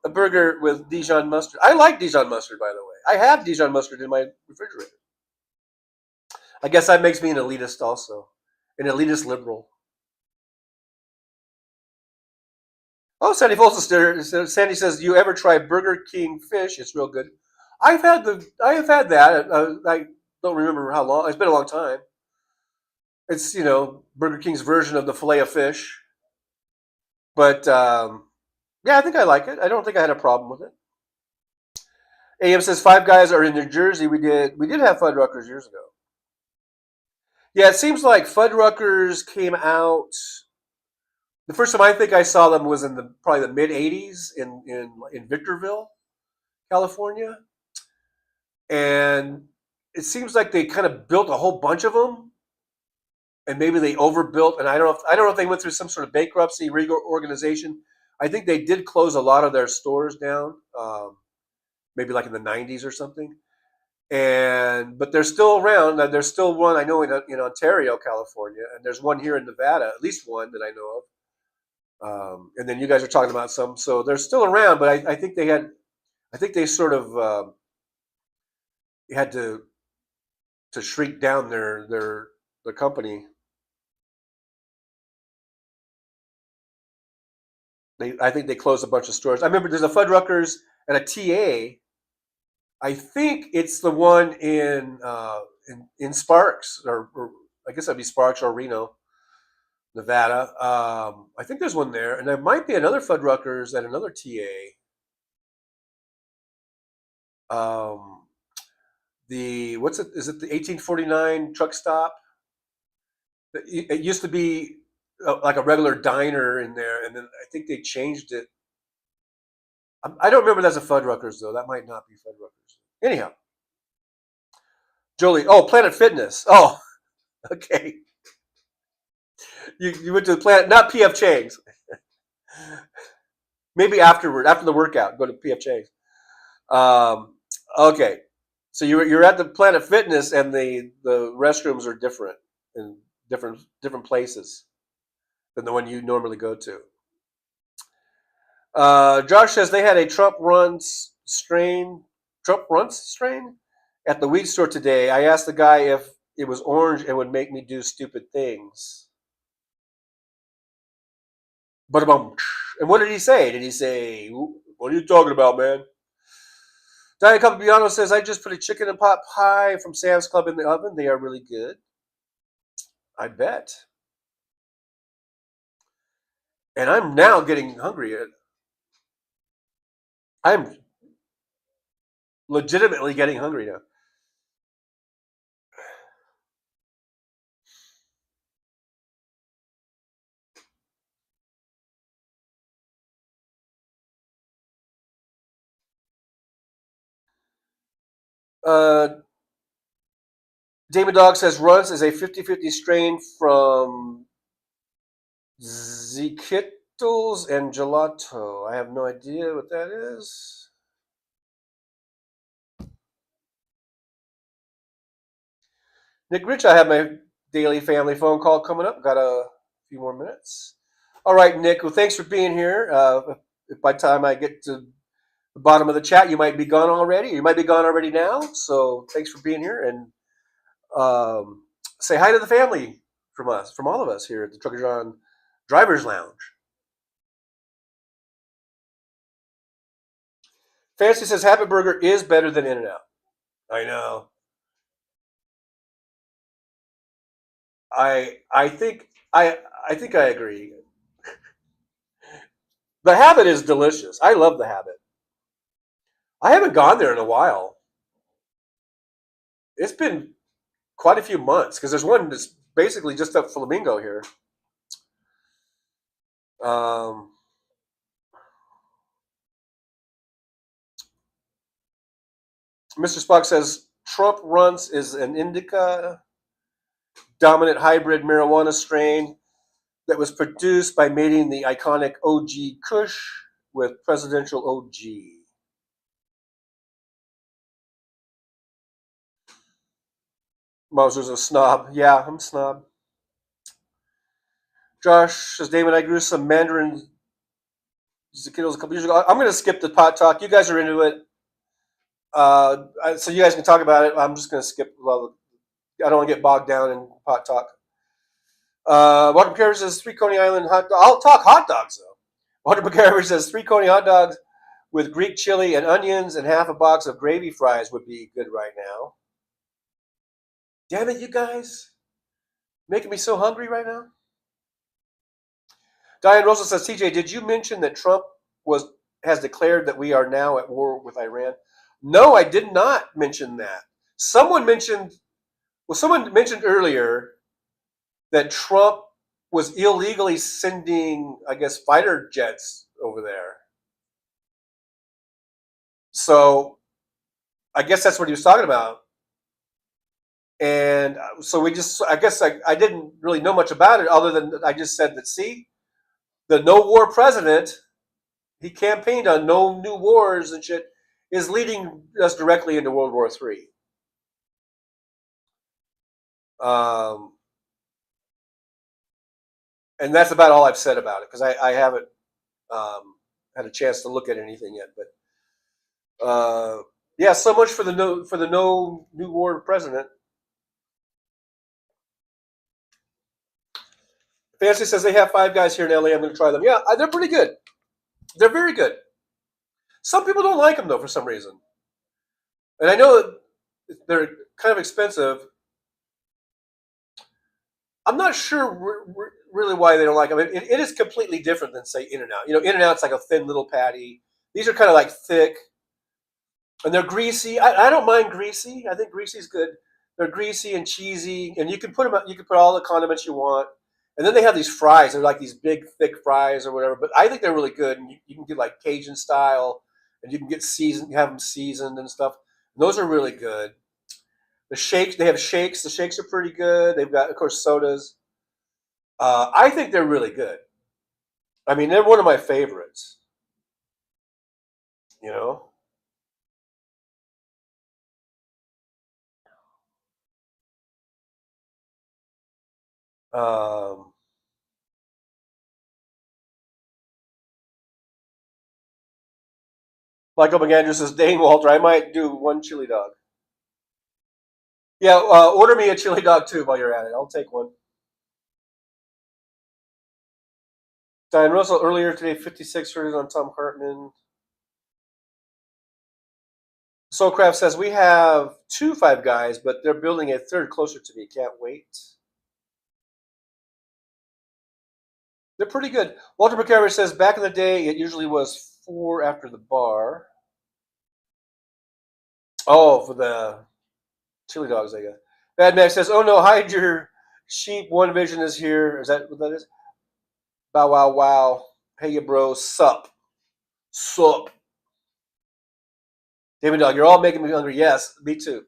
a burger with Dijon mustard. I like Dijon mustard, by the way. I have Dijon mustard in my refrigerator. I guess that makes me an elitist also, an elitist liberal. Oh, Sandy says, "Do you ever try Burger King fish? It's real good." I have had that. I don't remember how long. It's been a long time. It's Burger King's version of the fillet of fish, but yeah, I think I like it. I don't think I had a problem with it. AM says Five Guys are in New Jersey. We did have Fuddruckers years ago. Yeah, it seems like Fuddruckers came out. The first time I think I saw them was in the probably the mid '80s in Victorville, California, and it seems like they kind of built a whole bunch of them, and maybe they overbuilt. And I don't know if they went through some sort of bankruptcy reorganization. I think they did close a lot of their stores down, maybe like in the '90s or something. But they're still around. And there's still one I know in Ontario, California, and there's one here in Nevada, at least one that I know of. And then you guys are talking about some, so they're still around. But I think I think they sort of had to shrink down their company. I think they closed a bunch of stores. I remember there's a Fuddruckers and a TA. I think it's the one in Sparks, or I guess that'd be Sparks or Reno, Nevada. I think there's one there, and there might be another Fuddruckers at another TA. The what's it? Is it the 1849 truck stop? It used to be like a regular diner in there, and then I think they changed it. I don't remember that's a Fuddruckers though. That might not be Fuddruckers. Anyhow, Jolie. Oh, Planet Fitness. Oh, okay. You went to the Planet, not PF Chang's. Maybe afterward, after the workout, go to PF Chang's. Um, okay, so you're at the Planet Fitness, and the restrooms are different in different places than the one you normally go to. Josh says they had a Trump runs strain at the weed store today. I asked the guy if it was orange and would make me do stupid things. But and what did he say? Did he say, "What are you talking about, man"? Diane Capiano says, "I just put a chicken and pot pie from Sam's Club in the oven. They are really good. I bet." And I'm now getting hungry. I'm legitimately getting hungry now. Uh, Damon Dog says Runs is a 50-50 strain from Zikittles and Gelato. I have no idea what that is. Nick Rich, I have my daily family phone call coming up. Got a few more minutes. All right, Nick. Well, thanks for being here. If by the time I get to the bottom of the chat, you might be gone already. You might be gone already now. So thanks for being here, and say hi to the family from all of us here at the Ttucker John Drivers Lounge. Fancy says Habit Burger is better than In-N-Out. I know. I think I think I agree. The Habit is delicious. I love the Habit. I haven't gone there in a while. It's been quite a few months because there's one that's basically just up Flamingo here. Um, Mr. Spock says Trump Runs is an indica dominant hybrid marijuana strain that was produced by mating the iconic OG Kush with presidential OG. Mauser's a snob. Yeah, I'm a snob. Josh says, Damon, I grew some mandarin zucchinis a couple years ago. I'm going to skip the pot talk. You guys are into it. So you guys can talk about it. I'm just going to skip. I don't want to get bogged down in pot talk. Walter McCarver says 3 Coney Island hot dog. I'll talk hot dogs though. Walter McCarver says 3 Coney hot dogs with Greek chili and onions and half a box of gravy fries would be good right now. Damn it, you guys. Making me so hungry right now. Diane Russell says, TJ, did you mention that Trump has declared that we are now at war with Iran? No, I did not mention that. Someone mentioned earlier that Trump was illegally sending, I guess, fighter jets over there. So I guess that's what he was talking about. And so I guess I didn't really know much about it other than I just said that, see, the no war president, he campaigned on no new wars and shit, is leading us directly into World War III. And that's about all I've said about it because I haven't had a chance to look at anything yet. But yeah, so much for the no new war president. Fancy says they have 5 Guys here in LA. I'm going to try them. Yeah, they're pretty good. They're very good. Some people don't like them though for some reason, and I know that they're kind of expensive. I'm not sure really why they don't like them. It is completely different than, say, In-N-Out. You know, In-N-Out's like a thin little patty. These are kind of like thick, and they're greasy. I don't mind greasy. I think greasy's good. They're greasy and cheesy, and you can put them. You can put all the condiments you want. And then they have these fries. They're like these big, thick fries or whatever. But I think they're really good. And you can get like Cajun style, and you can get have them seasoned and stuff. And those are really good. The shakes, they have shakes. The shakes are pretty good. They've got, of course, sodas. I think they're really good. I mean, they're one of my favorites. You know? Michael McAndrew says, Dane Walter, I might do one chili dog. Yeah, order me a chili dog too while you're at it. I'll take one. Diane Russell, earlier today, 56 heard it on Tom Hartman. Soulcraft says, we have 2 Five Guys, but they're building a 3rd closer to me. Can't wait. They're pretty good. Walter McCarver says, back in the day, it usually was 4 after the bar. Oh, for the chili dogs, I guess. Bad Max says, oh no, hide your sheep. One Vision is here. Is that what that is? Bow wow wow. Hey you bro, sup. Sup. David Dog, you're all making me hungry. Yes, me too.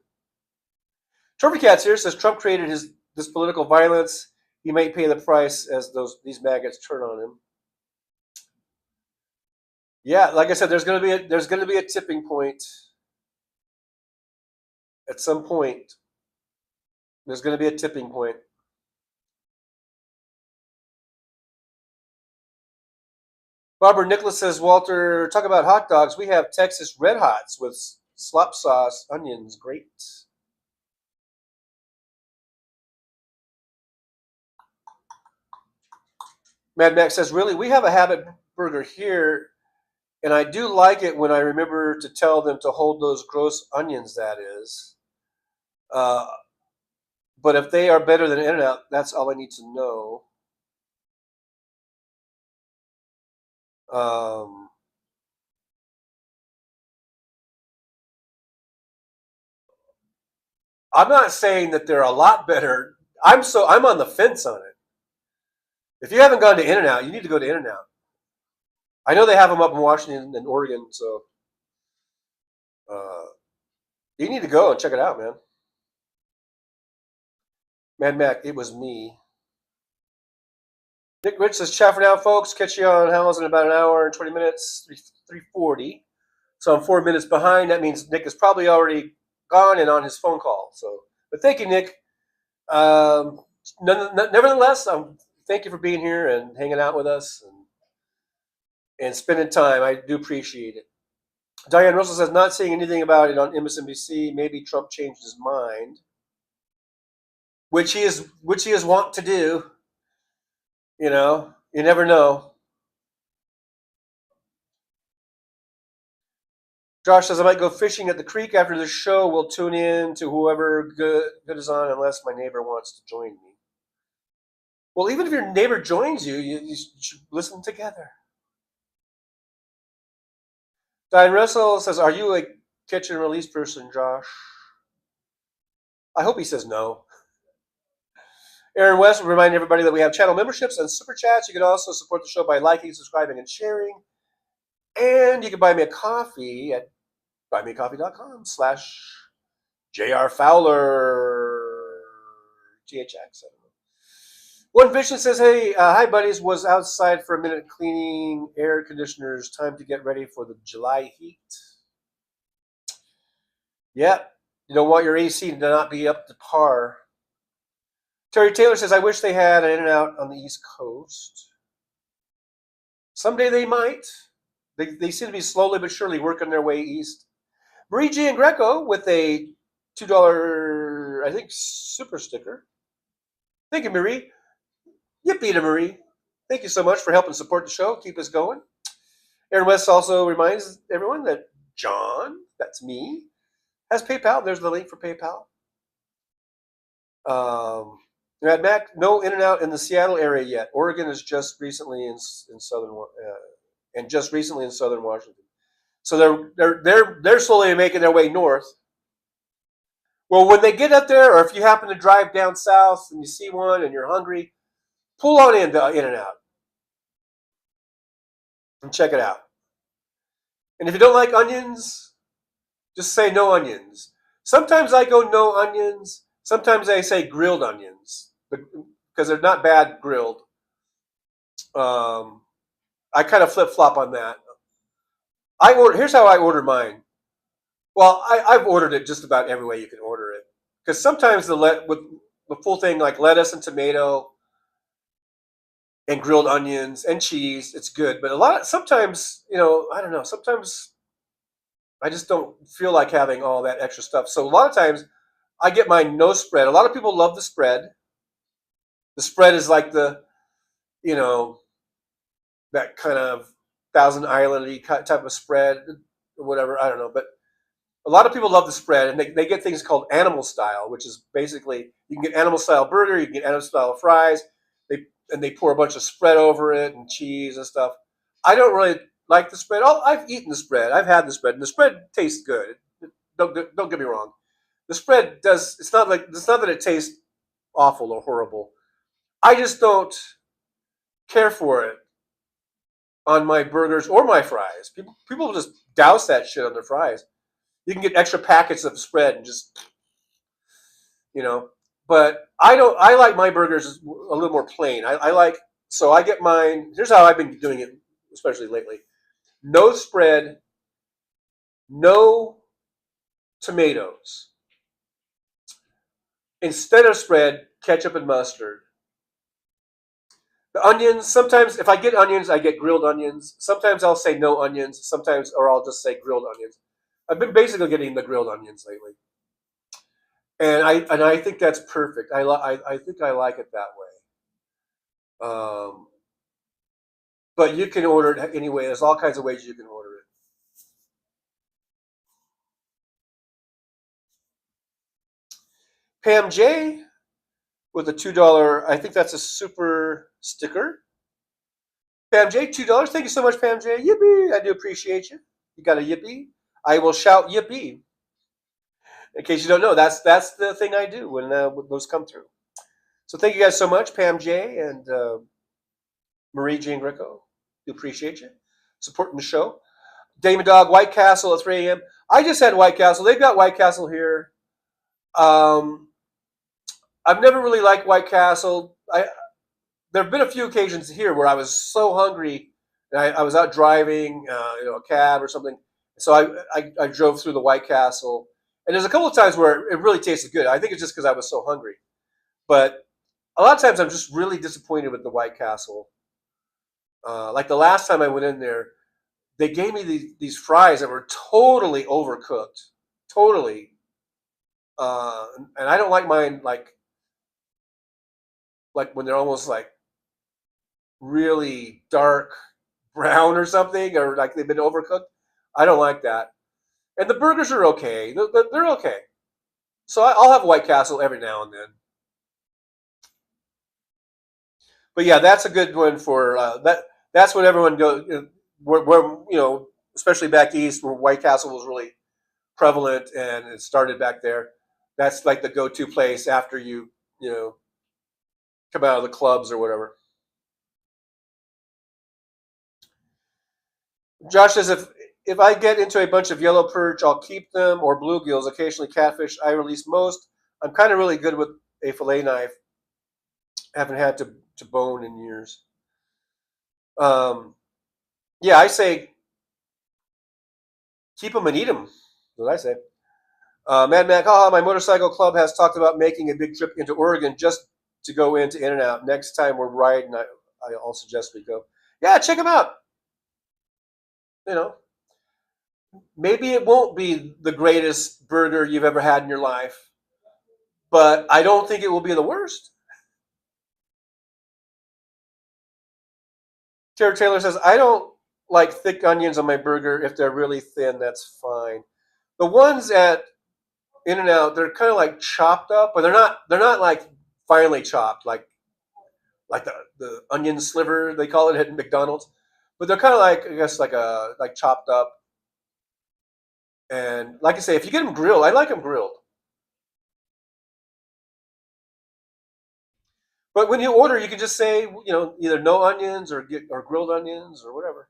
Trophy Cats here says Trump created this political violence. He may pay the price as these maggots turn on him. Yeah, like I said, there's gonna be a tipping point. At some point, there's gonna be a tipping point. Barbara Nicholas says, Walter, talk about hot dogs. We have Texas Red Hots with slop sauce, onions. Great. Mad Max says, really, we have a Habit burger here, and I do like it when I remember to tell them to hold those gross onions, that is. But if they are better than In-N-Out, that's all I need to know. I'm not saying that they're a lot better. I'm on the fence on it. If you haven't gone to In-N-Out, you need to go to In-N-Out. I know they have them up in Washington and Oregon, so you need to go and check it out, man. Mad Mac, it was me. Nick Rich says, chat for now, folks. Catch you on Howls in about an hour and 20 minutes, 3:40. So I'm 4 minutes behind. That means Nick is probably already gone and on his phone call. So, but thank you, Nick. Nevertheless, thank you for being here and hanging out with us and spending time. I do appreciate it. Diane Russell says, not seeing anything about it on MSNBC. Maybe Trump changed his mind, which he is wont to do. You know, you never know. Josh says, I might go fishing at the creek after the show. We'll tune in to whoever good is on, unless my neighbor wants to join me. Well, even if your neighbor joins you, you should listen together. Diane Russell says, are you a catch and release person, Josh? I hope he says no. Aaron West will remind everybody that we have channel memberships and super chats. You can also support the show by liking, subscribing, and sharing. And you can buy me a coffee at buymeacoffee.com/JR Fowler THX. One Vision says, hey, hi buddies, was outside for a minute cleaning air conditioners. Time to get ready for the July heat. Yeah, you don't want your AC to not be up to par. Terry Taylor says, I wish they had an In-N-Out on the East Coast. Someday they might. They seem to be slowly but surely working their way east. Marie G. and Greco with a $2, I think, super sticker. Thank you, Marie. Yippee to Marie. Thank you so much for helping support the show. Keep us going. Aaron West also reminds everyone that John, that's me, has PayPal. There's the link for PayPal. At Mac, no In-N-Out in the Seattle area yet. Oregon is just recently in southern Washington. So they're slowly making their way north. Well, when they get up there, or if you happen to drive down south and you see one and you're hungry, pull on into In-N-Out and check it out. And if you don't like onions, just say no onions. Sometimes I go no onions. Sometimes I say grilled onions because they're not bad grilled. I kind of flip-flop on that. Here's how I order mine. Well, I've ordered it just about every way you can order it. Because sometimes with the full thing, like lettuce and tomato and grilled onions and cheese, it's good. But sometimes, I don't know, sometimes I just don't feel like having all that extra stuff. So a lot of times I get my no spread. A lot of people love the spread. The spread is like that kind of Thousand Island-y type of spread or whatever. I don't know. But a lot of people love the spread, and they get things called animal style, which is basically you can get animal style burger, you can get animal style fries. They pour a bunch of spread over it and cheese and stuff. I don't really like the spread. I've eaten the spread. I've had the spread, and the spread tastes good. Don't get me wrong. The spread does. It's not that it tastes awful or horrible. I just don't care for it on my burgers or my fries. People just douse that shit on their fries. You can get extra packets of spread and just, But I don't. I like my burgers a little more plain. So I get mine. Here's how I've been doing it, especially lately. No spread, no tomatoes. Instead of spread, ketchup and mustard. The onions, sometimes if I get onions, I get grilled onions. Sometimes I'll say no onions. Or I'll just say grilled onions. I've been basically getting the grilled onions lately. And I think that's perfect. I think I like it that way. But you can order it anyway. There's all kinds of ways you can order it. Pam J with a $2. I think that's a super sticker. Pam J, $2. Thank you so much, Pam J. Yippee! I do appreciate you. You got a yippee? I will shout yippee. In case you don't know, that's the thing I do when those come through. So thank you guys so much, Pam J and Marie Jane Greco. Do appreciate you supporting the show. Damon Dog, White Castle at 3 a.m. I just had White Castle. They've got White Castle here. I've never really liked White Castle. There have been a few occasions here where I was so hungry, and I was out driving, a cab or something. So I drove through the White Castle, and there's a couple of times where it really tasted good. I think it's just because I was so hungry. But a lot of times I'm just really disappointed with the White Castle. Like the last time I went in there, they gave me these fries that were totally overcooked, totally. And I don't like mine like when they're almost like really dark brown or something, or like they've been overcooked. I don't like that. And the burgers are okay. They're okay. So I'll have White Castle every now and then. But yeah, that's a good one for that. That's what everyone goes. Where especially back east, where White Castle was really prevalent and it started back there. That's like the go-to place after you know come out of the clubs or whatever. Josh says if I get into a bunch of yellow perch, I'll keep them or bluegills. Occasionally catfish. I release most. I'm kind of really good with a fillet knife. Haven't had to bone in years. Um, yeah, I say keep them and eat them. What I say. Mad Mac, haha, my motorcycle club has talked about making a big trip into Oregon just to go into In-N-Out. Next time we're riding, I'll suggest we go. Yeah, check them out. You know, maybe it won't be the greatest burger you've ever had in your life, but I don't think it will be the worst. Tara Taylor says, I don't like thick onions on my burger. If they're really thin, that's fine. The ones at In-N-Out, they're kind of like chopped up, but they're not like finely chopped, like the onion sliver they call it at McDonald's, but they're kind of like I guess like chopped up. And like I say, if you get them grilled, I like them grilled. But when you order, you can just say either no onions or grilled onions or whatever.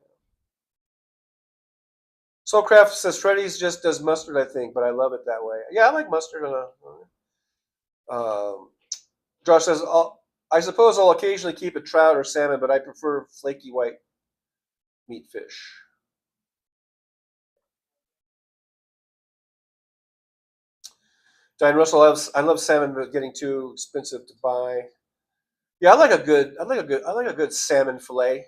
Soulcraft says Freddy's just does mustard, I think, but I love it that way. Yeah, I like mustard on a. Josh says I suppose I'll occasionally keep a trout or salmon, but I prefer flaky white meat fish. Diane Russell I love salmon, but getting too expensive to buy. Yeah, I like a good salmon fillet.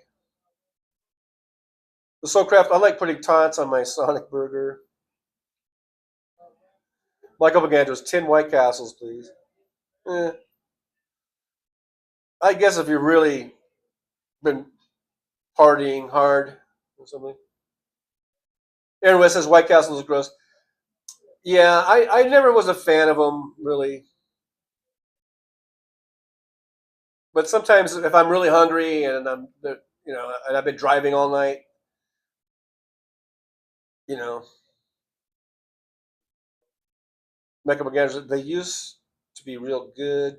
The Soulcraft, I like putting tots on my Sonic burger. Michael Bagandros, 10 White Castles, please. Eh, I guess if you've really been partying hard or something. Aaron West says White Castle is gross. Yeah, I never was a fan of them really. But sometimes if I'm really hungry and and I've been driving all night, you know, Michael Bagandros, they used to be real good.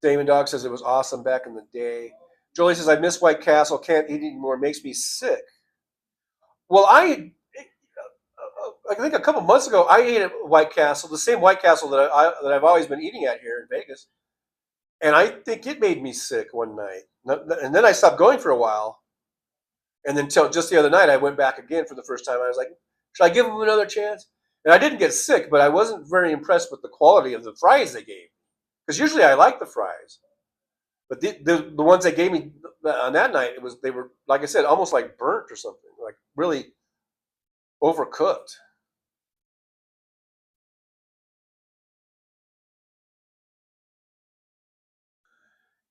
Damon Dog says it was awesome back in the day. Jolie says I miss White Castle, can't eat it anymore, makes me sick. Well, I think a couple months ago I ate at White Castle, the same White Castle that I've always been eating at here in Vegas, and I think it made me sick one night. And then I stopped going for a while, and then till just the other night I went back again for the first time. I was like, should I give them another chance? And I didn't get sick, but I wasn't very impressed with the quality of the fries they gave. Because usually I like the fries, but the ones they gave me on that night they were like I said almost like burnt or something, like really overcooked.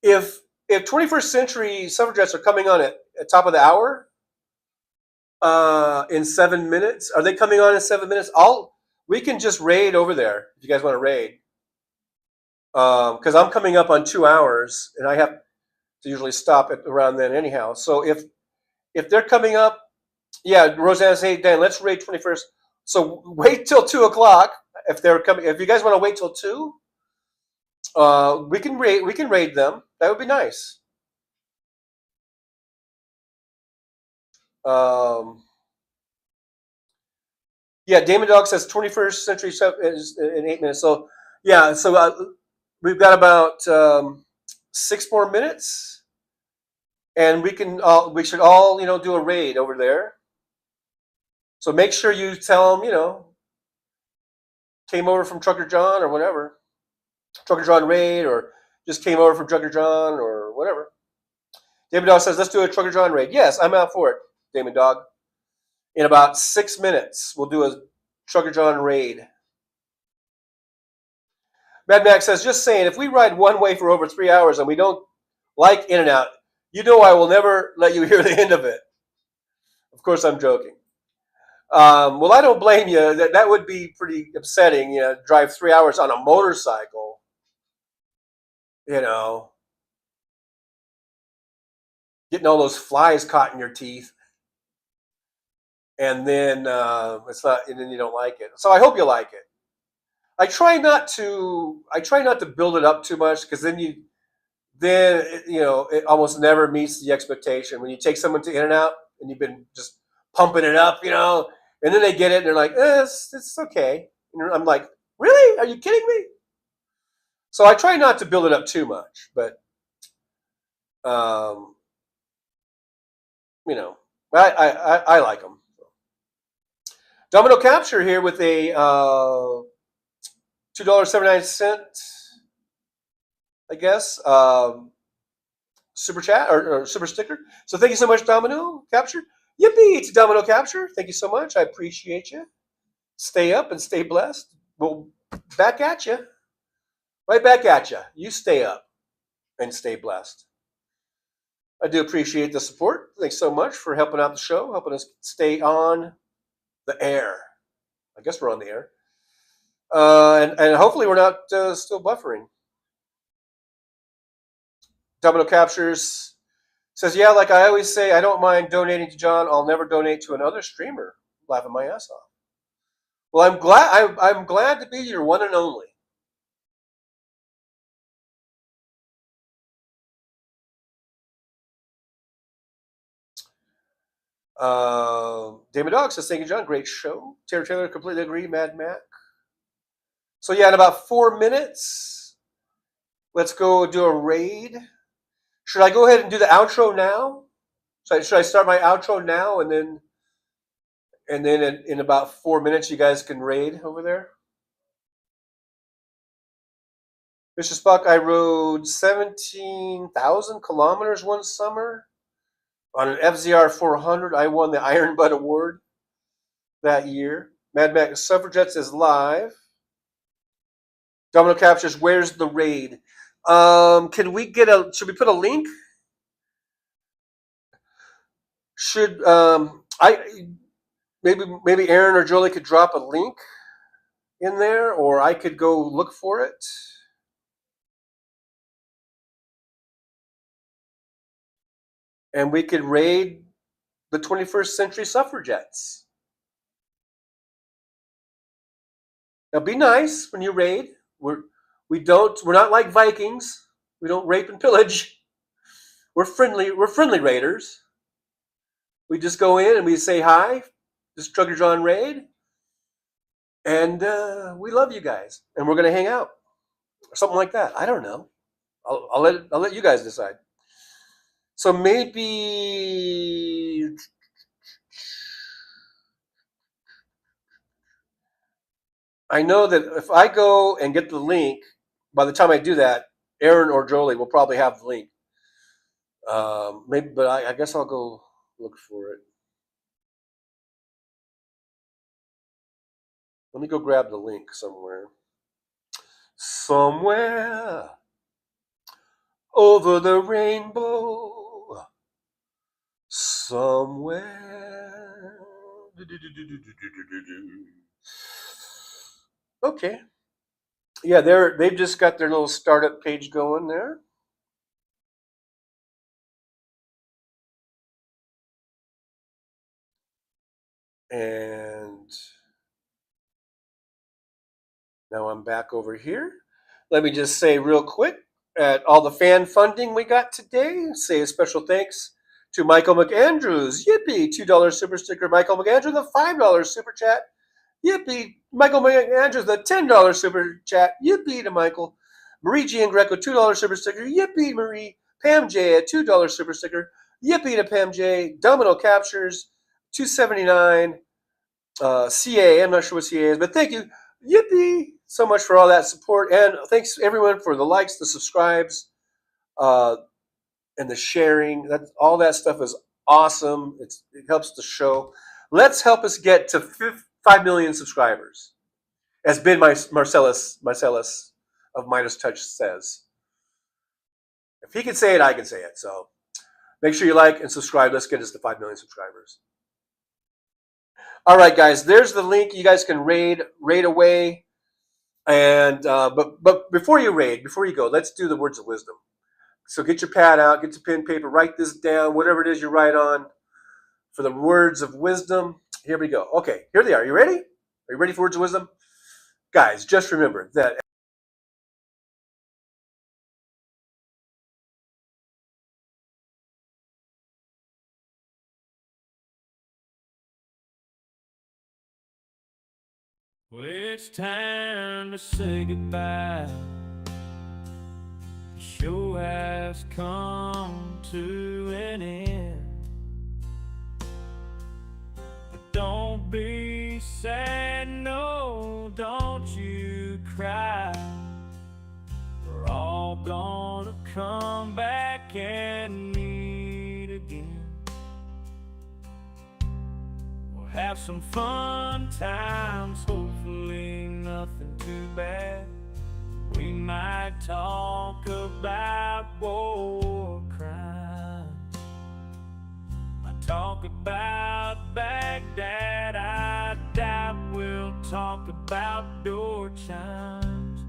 If 21st century suffragettes are coming on at top of the hour in 7 minutes, are they coming on in 7 minutes? We can just raid over there if you guys want to raid. Because I'm coming up on 2 hours and I have to usually stop at around then anyhow. So if they're coming up, yeah, Roseanne says, hey Dan, let's raid 21st. So wait till 2 o'clock if they're coming. If you guys want to wait till 2, we can raid them. That would be nice. Yeah, Damon Dog says 21st century is in 8 minutes. So yeah, so we've got about 6 more minutes, and we should all do a raid over there. So make sure you tell them came over from Trucker John or whatever. Ttucker John raid, or just came over from Ttucker John, or whatever. Damon Dog says, let's do a Ttucker John raid. Yes, I'm out for it, Damon Dog. In about 6 minutes, we'll do a Ttucker John raid. Mad Max says, just saying, if we ride one way for over 3 hours and we don't like In-N-Out, you know I will never let you hear the end of it. Of course, I'm joking. Well, I don't blame you. That would be pretty upsetting. You know, drive 3 hours on a motorcycle. You know, getting all those flies caught in your teeth, and then it's not, and then you don't like it. So I hope you like it. I try not to build it up too much, because then it almost never meets the expectation. When you take someone to In-N-Out and you've been just pumping it up, and then they get it and they're like, it's okay. And I'm like, really? Are you kidding me? So I try not to build it up too much, but I like them. Domino Capture here with a $2.79, I guess, super chat or super sticker. So thank you so much, Domino Capture. Yippee to Domino Capture. Thank you so much. I appreciate you. Stay up and stay blessed. Well, back at you. Right back at you. You stay up and stay blessed. I do appreciate the support. Thanks so much for helping out the show, helping us stay on the air. I guess we're on the air. And hopefully we're not still buffering. Domino Captures says, yeah, like I always say, I don't mind donating to John. I'll never donate to another streamer. Laughing my ass off. Well, I'm glad to be your one and only. Damon Dog says, thank you, John. Great show. Terry Taylor, completely agree. Mad Mac. So yeah, in about 4 minutes, let's go do a raid. Should I go ahead and do the outro now? Should I start my outro now, and then in about 4 minutes you guys can raid over there? Mr. Spock, I rode 17,000 kilometers one summer on an FZR 400. I won the Iron Butt Award that year. Mad Max Suffragettes is live. Domino Captures, where's the raid? Should we put a link? Should maybe Aaron or Jolie could drop a link in there, or I could go look for it. And we could raid the 21st Century Suffragettes. Now be nice when you raid. We're not like Vikings. We don't rape and pillage. We're friendly raiders. We just go in and we say hi. This is Ttucker John raid. And we love you guys. And we're gonna hang out. Or something like that. I don't know. I'll let you guys decide. So maybe I know that if I go and get the link, by the time I do that, Aaron or Jolie will probably have the link. Maybe, but I guess I'll go look for it. Let me go grab the link somewhere. Somewhere over the rainbow. Somewhere. Okay. Yeah, they've just got their little startup page going there. And now I'm back over here. Let me just say real quick, at all the fan funding we got today, say a special thanks to Michael McAndrews. Yippee! $2 super sticker. Michael McAndrews, the $5 super chat. Yippee! Michael McAndrews, the $10 super chat. Yippee to Michael. Marie Jean Greco, $2 super sticker. Yippee, Marie. Pam J, a $2 super sticker. Yippee to Pam J. Domino Captures, $2.79. CA, I'm not sure what CA is, but thank you. Yippee! so much for all that support. And thanks, everyone, for the likes, the subscribes, and the sharing. All that stuff is awesome. It helps the show. Let's help us get to 5 million subscribers, as Ben Marcellus of Midas Touch says. If he can say it, I can say it. So make sure you like and subscribe. Let's get us to 5 million subscribers. All right, guys, there's the link. You guys can raid away. And but before you go, let's do the words of wisdom. So get your pad out, get your pen, paper, write this down, whatever it is you write on for the words of wisdom. Here we go. Okay, here they are. You ready? Are you ready for words of wisdom? Guys, just remember that well, it's time to say goodbye. The show has come to an end. But don't be sad, no, don't you cry. We're all gonna come back and meet again. Have some fun times, hopefully nothing too bad. We might talk about war crimes, might talk about Baghdad. I doubt we'll talk about door chimes,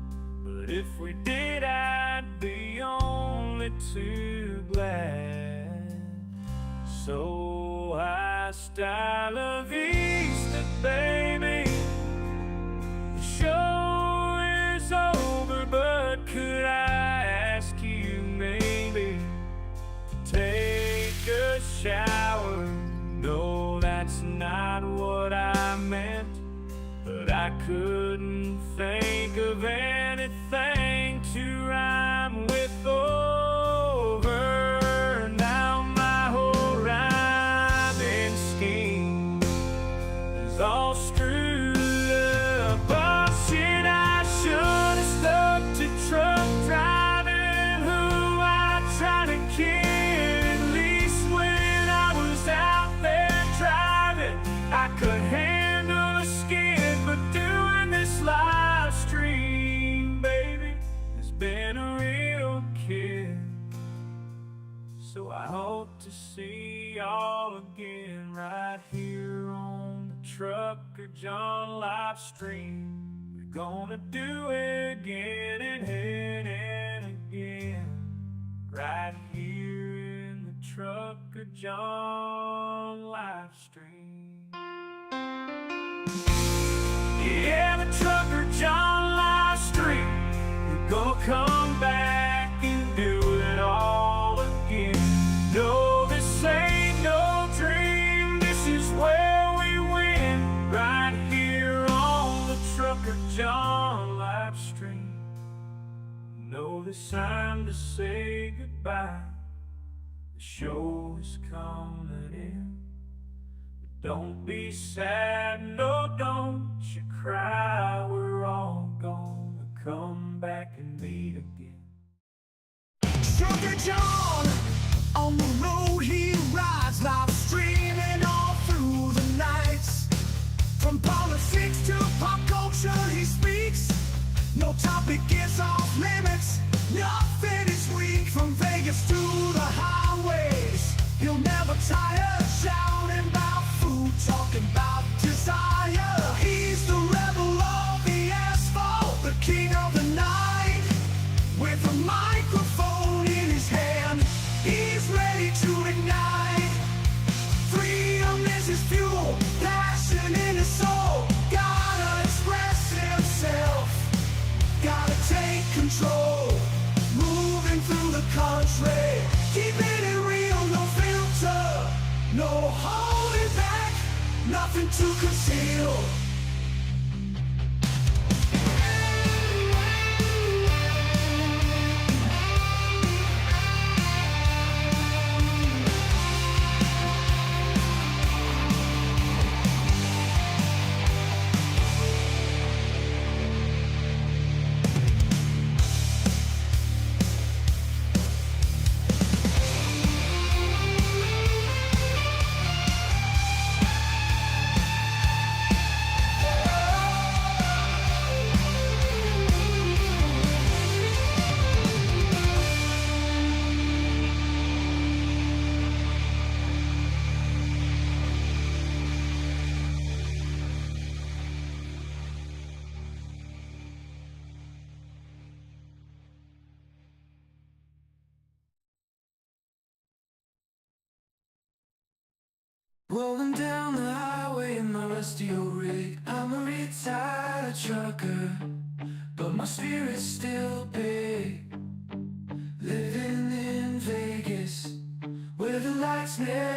but if we did, I'd be only too glad. So hasta la vista, baby. The show is over, but could I ask you maybe to take a shower? No, that's not what I meant, but I couldn't think of anything to rhyme with over. All screwed up. Oh shit, I should've stuck to truck driving, who I tried to kid. At least when I was out there driving, I could handle a skid. But doing this live stream, baby, has been a real kid. So I hope to see y'all again right here on Ttucker John Livestream. We're gonna do it again and again, right here in the Ttucker John Livestream. Yeah, the Ttucker John Livestream. We're gonna come back and do it all again. No, this ain't no dream. This is where right here on the Ttucker John Livestream. Know it's time to say goodbye. The show is coming in. But don't be sad, no, don't you cry. We're all gonna come back and meet again. Ttucker John, on the road he rides, live streaming all through the nights. From politics to pop culture he speaks. No topic is off limits, nothing is weak. From Vegas to the highways, he'll never tire. Shouting about food, talking about desire. He's the rebel of the asphalt, the king of the night. With a microphone in his hand, he's ready to ignite. Freedom is his fuel, passion in his soul. Gotta express himself, gotta take control. Moving through the country, keeping it real, no filter, no holding back, nothing to conceal. Rolling down the highway in my rusty old rig. I'm a retired trucker, but my spirit's still big. Living in Vegas, where the lights never